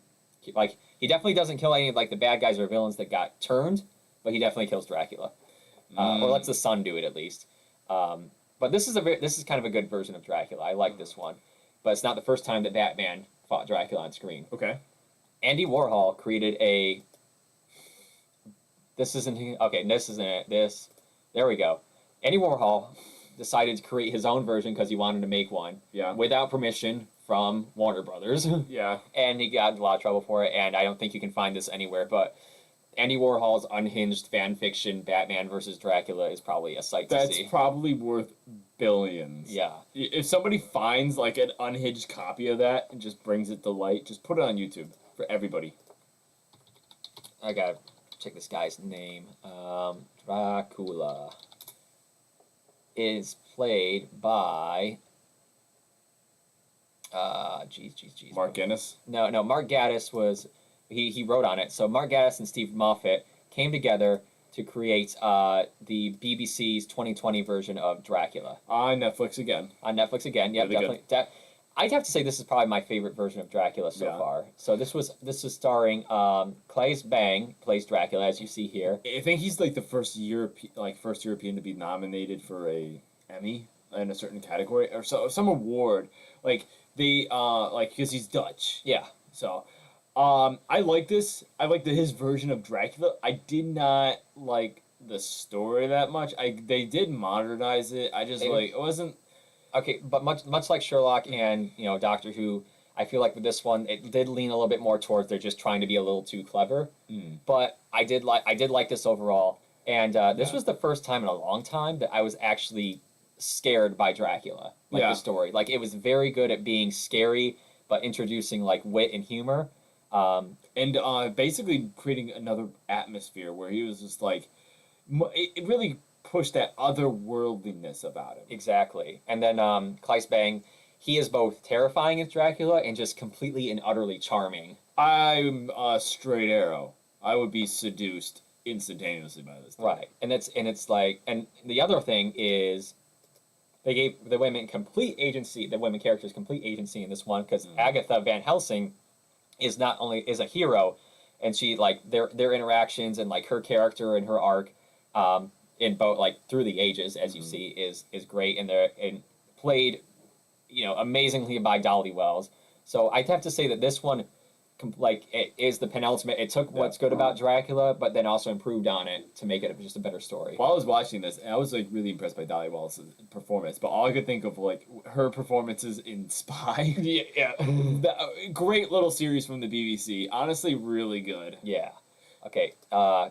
like, he definitely doesn't kill any of like the bad guys or villains that got turned, but he definitely kills Dracula, or lets the son do it at least. But this is kind of a good version of Dracula. I like this one, but it's not the first time that Batman fought Dracula on screen. Okay. Andy Warhol created a. This isn't okay. This isn't it. This. There we go. Andy Warhol decided to create his own version because he wanted to make one. Yeah. Without permission from Warner Brothers. Yeah. And he got in a lot of trouble for it. And I don't think you can find this anywhere. But Andy Warhol's unhinged fan fiction Batman versus Dracula is probably a sight to see. That's probably worth billions. Yeah. If somebody finds like an unhinged copy of that and just brings it to light, just put it on YouTube for everybody. I gotta check this guy's name. Dracula is played by. Jeez. Mark Guinness. No. Mark Gatiss was. He wrote on it. So Mark Gatiss and Steve Moffat came together to create the BBC's 2020 version of Dracula. On Netflix again. On Netflix again. Yeah, Really definitely. I'd have to say this is probably my favorite version of Dracula so far. So this is starring Claes Bang plays Dracula, as you see here. I think he's like the first European to be nominated for a Emmy in a certain category or some award. Like because he's Dutch. Yeah. So, I like this. I like his version of Dracula. I did not like the story that much. They did modernize it. I just it wasn't. Okay, but much like Sherlock and Doctor Who, I feel like with this one it did lean a little bit more towards they're just trying to be a little too clever. But I did like this overall, and this was the first time in a long time that I was actually scared by Dracula, the story. Like, it was very good at being scary, but introducing like wit and humor, and basically creating another atmosphere where he was just like, it really pushed that otherworldliness about him. Exactly. And then Claes Bang, he is both terrifying as Dracula and just completely and utterly charming. I'm a straight arrow. I would be seduced instantaneously by this thing. Right. And it's like, and the other thing is they gave the women complete agency, the women characters complete agency in this one, because Agatha Van Helsing is not only is a hero, and she like their interactions and like her character and her arc in both like through the ages, as you see, is great, and they're played amazingly by Dolly Wells. So I'd have to say that this one it is the penultimate. It took what's good about Dracula, but then also improved on it to make it just a better story. While I was watching this, I was like really impressed by Dolly Wells' performance, but all I could think of like her performances in Spy. Yeah. Great little series from the BBC. Honestly, really good. Yeah. Okay.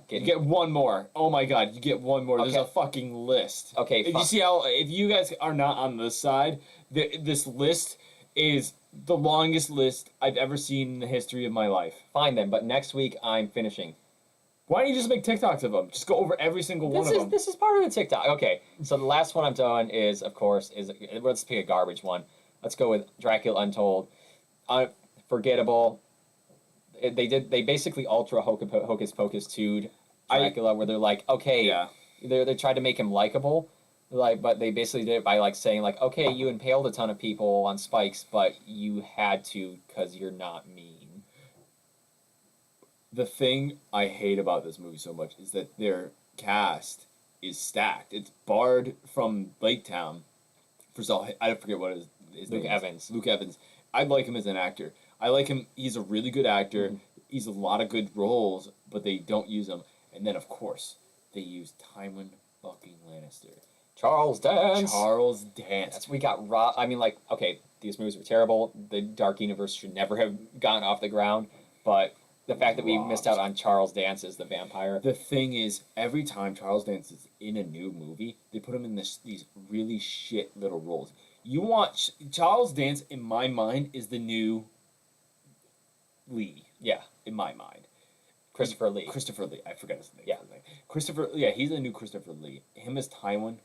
You get one more. Oh my god, you get one more. Okay. There's a fucking list. Okay. If you see if you guys are not on this side, this list is the longest list I've ever seen in the history of my life. Fine then, but next week I'm finishing. Why don't you just make TikToks of them? Just go over every single one of them. This is part of the TikTok. Okay, so the last one I'm doing is, of course, let's pick a garbage one. Let's go with Dracula Untold. Forgettable. They basically ultra hocus pocus to Dracula, where they're like, okay, they tried to make him likable. But they basically did it by like saying like, okay, you impaled a ton of people on spikes, but you had to because you're not mean. The thing I hate about this movie so much is that they're cast is stacked. It's Bard from Lake Town. First of all, I forget what his Luke name is. Evans. Luke Evans. I like him as an actor. I like him. He's a really good actor. He's a lot of good roles, but they don't use him. And then, of course, they use Tywin fucking Lannister. Charles Dance. Charles Dance. That's we got raw. I mean, like, okay, these movies were terrible. The Dark Universe should never have gotten off the ground. But the fact that we missed out on Charles Dance as the vampire. The thing is, every time Charles Dance is in a new movie, they put him in these really shit little roles. You want Charles Dance, in my mind, is the new Lee. Yeah, In my mind. Christopher Lee. Christopher Lee. I forgot his name. Yeah. Christopher. Yeah, he's the new Christopher Lee. Him as Tywin.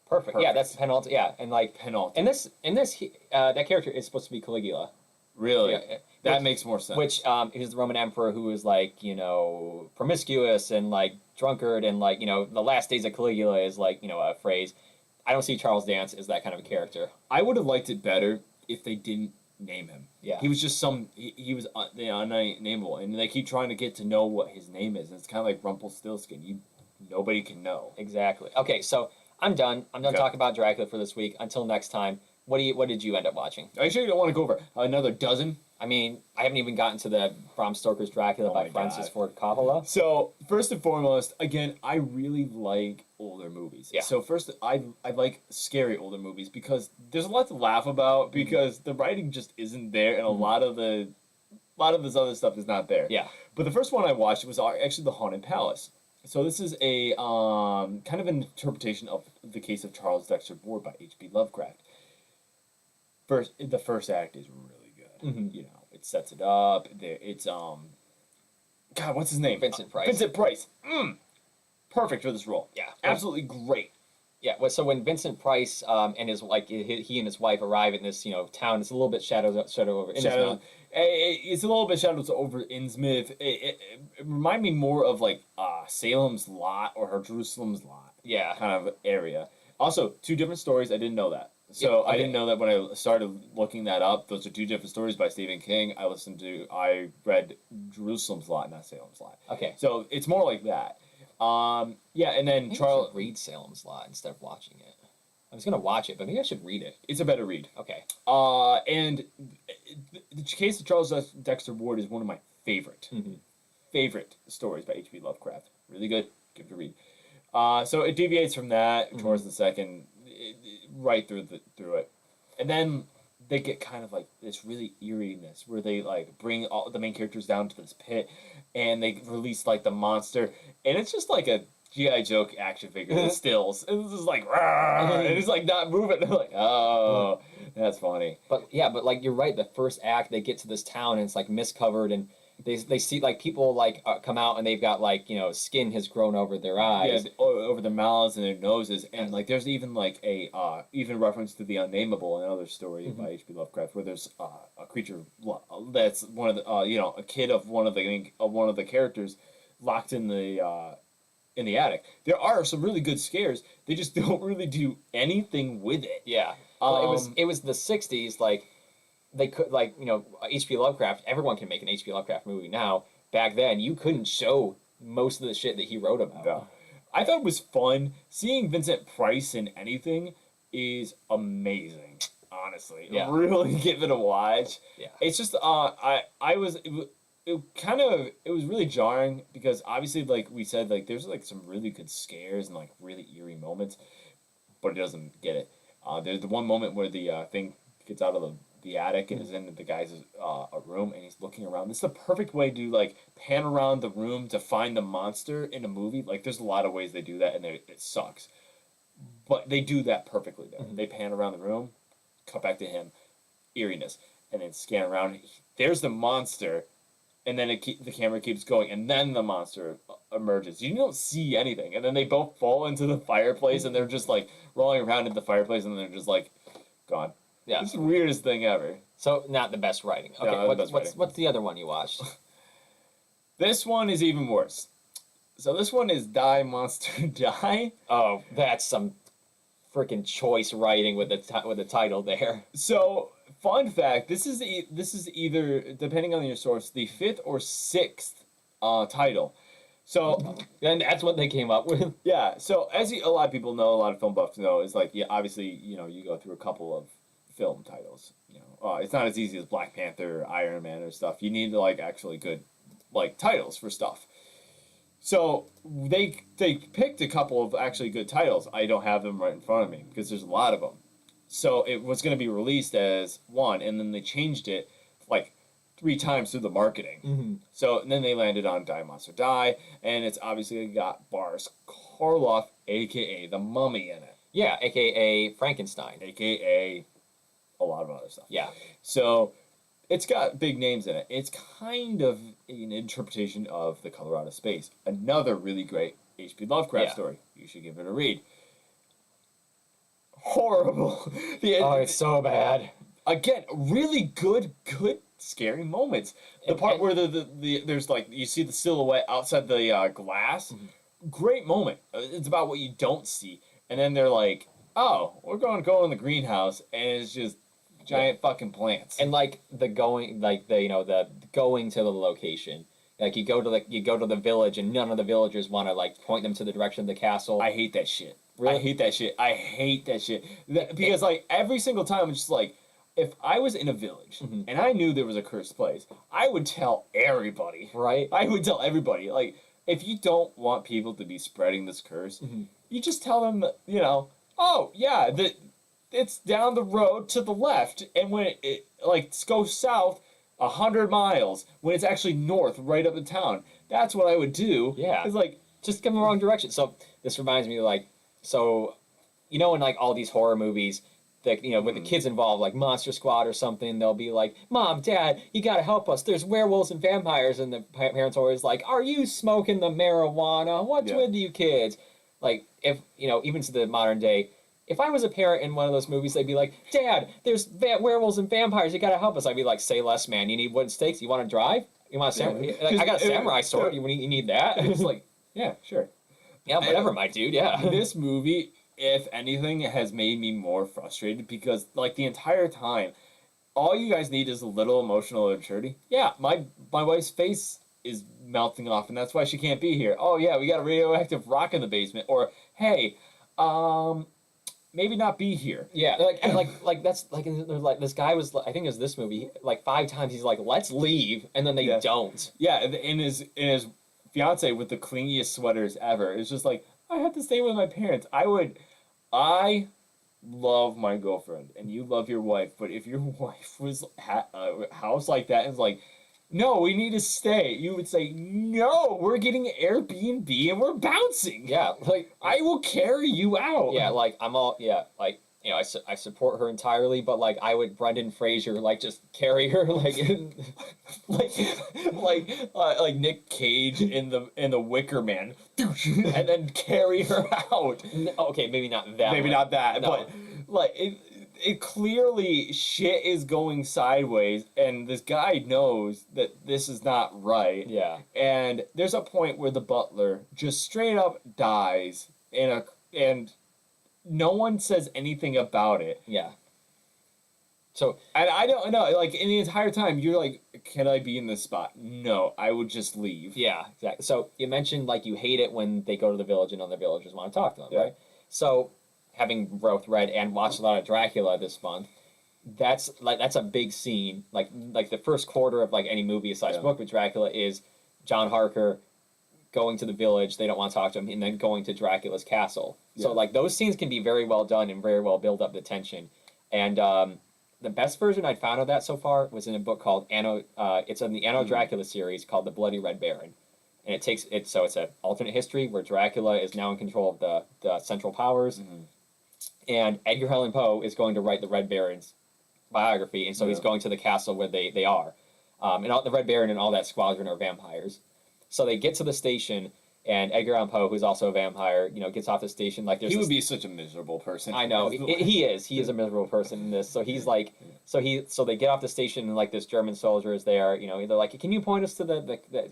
Perfect. Yeah, Perfect. that's penultimate. Yeah, and like Penultimate. in this, that character is supposed to be Caligula. Really? Yeah, That which- makes more sense. Which is the Roman emperor who was like, promiscuous and like drunkard and like, the last days of Caligula is like, a phrase. I don't see Charles Dance as that kind of a character. I would have liked it better if they didn't name him. Yeah. He was just he was unnameable, and they keep trying to get to know what his name is, and it's kind of like Rumpelstiltskin. Nobody can know. Exactly. Okay, so I'm done. I'm done Okay. talking about Dracula for this week. Until next time, what did you end up watching? Are you sure you don't want to go over another dozen? I mean, I haven't even gotten to the Bram Stoker's Dracula Oh by my Francis God. Ford Coppola. So first and foremost, again, I really like older movies. Yeah. So first, I like scary older movies because there's a lot to laugh about because the writing just isn't there, and a lot of this other stuff is not there. Yeah. But the first one I watched was actually The Haunted Palace. So this is a kind of an interpretation of the case of Charles Dexter Ward by H.P. Lovecraft. The first act is really good. Mhm. It sets it up. It's God, what's his name? Vincent Price. Vincent Price. Perfect for this role. Yeah. Absolutely great. Yeah, well, so when Vincent Price and his he and his wife arrive in this town, it's a little bit shadow over Innsmouth. It's a little bit shadows over Innsmouth. It remind me more of like Salem's Lot or her Jerusalem's Lot Yeah, kind of area. Also, two different stories. I didn't know that. So Yeah, okay. I didn't know that when I started looking that up. Those are two different stories by Stephen King. I read Jerusalem's Lot, not Salem's Lot. okay. So it's more like that. Yeah, and then Maybe I Charles. should read Salem's Lot instead of watching it. I was gonna watch it, but maybe I should read it. It's a better read. Okay. And the case of Charles Dexter Ward is one of my favorite stories by H.P. Lovecraft. Really good. Give it a read. So it deviates from that towards the second, right through it, and then they get kind of like this really eeriness where they like bring all the main characters down to this pit, and they release like the monster, and it's just like a G.I. Joe action figure that stills. And it's just like, "Rawr," and it's like not moving. They're like, oh, that's funny. But yeah, but like you're right. The first act, they get to this town and it's like mist covered, and they see like people like come out and they've got like skin has grown over their eyes. Yeah, over their mouths and their noses, and like there's even like a even reference to the Unnameable, another story by H.P. Lovecraft, where there's a creature that's one of the a kid of one of the characters locked in the attic. There are some really good scares. They just don't really do anything with it. Yeah. Well, it was the '60s. Like they could H.P. Lovecraft. Everyone can make an H.P. Lovecraft movie now. Back then, you couldn't show most of the shit that he wrote about. Yeah. I thought it was fun. Seeing Vincent Price in anything is amazing. Honestly, Yeah. really give it a watch. Yeah. It's just it was really jarring because obviously like we said like there's like some really good scares and like really eerie moments, but it doesn't get it. There's the one moment where the thing gets out of the attic and is in the guy's a room and he's looking around. This is the perfect way to like pan around the room to find the monster in a movie. Like there's a lot of ways they do that and it sucks, but they do that perfectly there. They pan around the room, cut back to him, eeriness, and then scan around. There's the monster, and then the camera keeps going, and then the monster emerges. You don't see anything, and then they both fall into the fireplace, and they're just like rolling around in the fireplace, and they're just like gone. Yeah. It's the weirdest thing ever. So not the best writing. Okay. not the best writing. What's the other one you watched? This one is even worse. So this one is Die Monster Die. Oh, that's some freaking choice writing with the title there. So, fun fact: this is either, depending on your source, the fifth or sixth title. So And that's what they came up with. yeah, so as a lot of people know, a lot of film buffs know, is like, yeah, obviously, you go through a couple of film titles. It's not as easy as Black Panther, or Iron Man, or stuff. You need like actually good like titles for stuff. So they picked a couple of actually good titles. I don't have them right in front of me because there's a lot of them. So it was going to be released as one, and then they changed it like 3 times through the marketing. Mm-hmm. So and then they landed on Die Monster Die, and it's obviously got Boris Karloff, aka the Mummy, in it, Yeah, aka Frankenstein. aka a lot of other stuff. Yeah. So it's got big names in it. It's kind of an interpretation of The Color Out of Space, another really great H.P. Lovecraft Yeah. story. You should give it a read. Horrible. Oh, it's so bad. Again, really good scary moments. The part And- where there's like you see the silhouette outside the glass. Great moment. It's about what you don't see, and then they're like, "Oh, we're going to go in the greenhouse," and it's just giant fucking plants. And like the going, like the going to the location. Like you go to the village, and none of the villagers want to like point them to the direction of the castle. I hate that shit. Really? I hate that shit. I hate that shit. Because like every single time, it's just like, if I was in a village Mhm. and I knew there was a cursed place, I would tell everybody. Right. I would tell everybody. Like, if you don't want people to be spreading this curse, Mhm. you just tell them, oh yeah, it's down the road to the left, and when it like goes south 100 miles, when it's actually north, right up the town. That's what I would do. Yeah. It's like, Just come the wrong direction. So this reminds me like, so in like all these horror movies, that with the kids involved, like Monster Squad or something, they'll be like, "Mom, Dad, you gotta help us. There's werewolves and vampires," and the parents are always like, "Are you smoking the marijuana? What's Yeah. with you kids?" Like if even to the modern day. If I was a parent in one of those movies, they'd be like, "Dad, there's werewolves and vampires. You gotta help us." I'd be like, "Say less, man. You need wooden stakes. You want to drive? You want a samurai? Yeah. Like, I got a samurai Yeah. sword. You need that?" it's like, yeah, sure. Yeah, whatever, my dude. Yeah. This movie, if anything, has made me more frustrated because, like, the entire time, all you guys need is a little emotional maturity. Yeah, my wife's face is melting off, and that's why she can't be here. Oh yeah, we got a radioactive rock in the basement. Or hey, maybe not be here. Yeah, like that's like this guy was, I think it was this movie, like 5 times he's like, "Let's leave," and then they Yeah. don't. Yeah, in his fiance with the clingiest sweaters ever. It's just like, I have to stay with my parents. I love my girlfriend and you love your wife, but if your wife was at a house like that and was like, "No, we need to stay," you would say, "No, we're getting Airbnb and we're bouncing. Yeah, like I will carry you out." yeah, like I'm all like I support her entirely, but like I would Brendan Fraser like just carry her like like like Nick Cage in the Wicker Man, and then carry her out. okay, maybe not that. Maybe way. not that, No. but like it clearly shit is going sideways, and this guy knows that this is not right. Yeah. And there's a point where the butler just straight up dies and no one says anything about it. Yeah. So And I don't know, like, in the entire time, you're like, "Can I be in this spot?" No, I would just leave. yeah, exactly. So you mentioned like you hate it when they go to the village and other villagers want to talk to them, Yeah. right? So having both read and watched a lot of Dracula this month, that's a big scene. Like the first quarter of like any movie / Yeah. book with Dracula is John Harker going to the village, they don't want to talk to him, and then going to Dracula's castle. So Yeah. like those scenes can be very well done and very well build up the tension. And the best version I'd found of that so far was in a book called Anno. It's in the Anno Dracula series called The Bloody Red Baron, and it's an alternate history where Dracula is now in control of the central powers, and Edgar Allan Poe is going to write the Red Baron's biography, and so he's Yeah. going to the castle where they are, and the Red Baron and all that squadron are vampires. So they get to the station, and Edgar Allan Poe, who's also a vampire, gets off the station. Like there's He this would be such a miserable person. I know he is. He is a miserable person in this. So he's like, so they get off the station and like this German soldier is there. They're like, "Can you point us to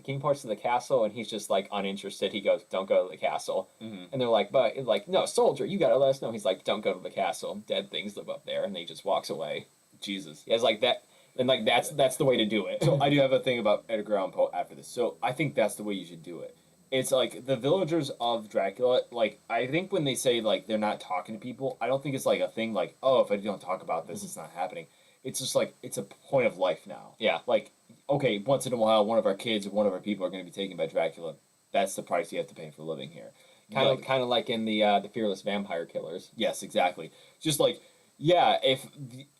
can you point us to the castle?" And he's just like uninterested. He goes, "Don't go to the castle." Mhm. And they're like, "But like, no, soldier, you gotta let us know." He's like, "Don't go to the castle. Dead things live up there." And he just walks away. Jesus. It's like that, and like that's the way to do it. So I do have a thing about Edgar Allan Poe after this. So I think that's the way you should do it. it's like the villagers of Dracula. Like I think when they say like they're not talking to people, I don't think it's like a thing like, oh, if I don't talk about this, it's not happening. It's just like it's a point of life now. Yeah. Like okay, once in a while, one of our kids or one of our people are going to be taken by Dracula. That's the price you have to pay for living here. Kind of like in the Fearless Vampire Killers. Yes, exactly. Just like, yeah,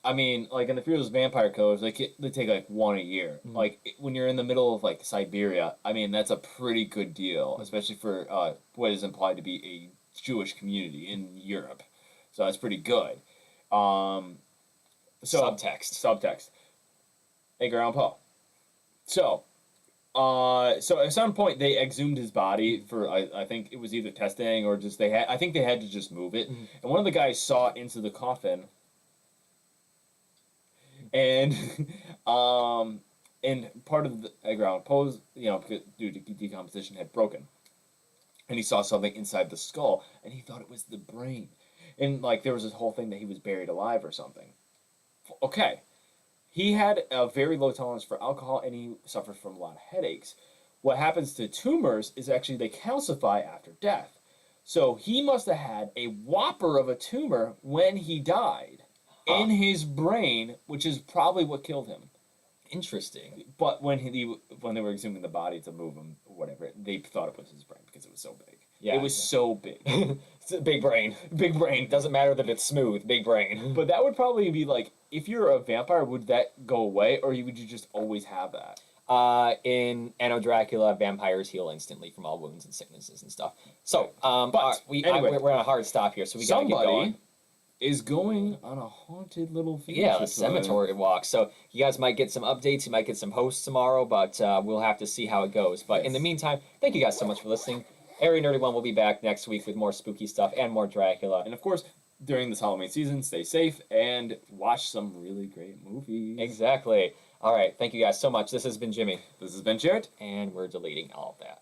I mean, like in the Fearless Vampire Killers, they take like one a year. Like when you're in the middle of like Siberia, I mean, that's a pretty good deal, especially for what is implied to be a Jewish community in Europe. So that's pretty good. So subtext. Edgar Allan Poe. So at some point they exhumed his body for I think it was either testing or just I think they had to just move it. And one of the guys saw into the coffin and and part of the Edgar Allan Poe's, due to decomposition had broken. And he saw something inside the skull and he thought it was the brain. And like there was this whole thing that he was buried alive or something. Okay. He had a very low tolerance for alcohol and he suffered from a lot of headaches. What happens to tumors is actually they calcify after death. So he must have had a whopper of a tumor when he died in his brain, which is probably what killed him. Interesting. But when they were exhuming the body to move him or whatever, they thought it was his brain because it was so big. Yeah, it was so big. It's a big brain. Big brain. Doesn't matter that it's smooth. Big brain. But that would probably be like, if you're a vampire, would that go away, or would you just always have that? In Anno Dracula, vampires heal instantly from all wounds and sicknesses and stuff. So, anyway, we're on a hard stop here, so we gotta get going. Is going on a haunted little field. Yeah, a cemetery walk. So you guys might get some updates. You might get some hosts tomorrow, but we'll have to see how it goes. But in the meantime, thank you guys so much for listening. Airy Nerdy One will be back next week with more spooky stuff and more Dracula. And of course, during this Halloween season, stay safe and watch some really great movies. Exactly. All right. Thank you guys so much. This has been Jimmy. This has been Jared. And we're deleting all of that.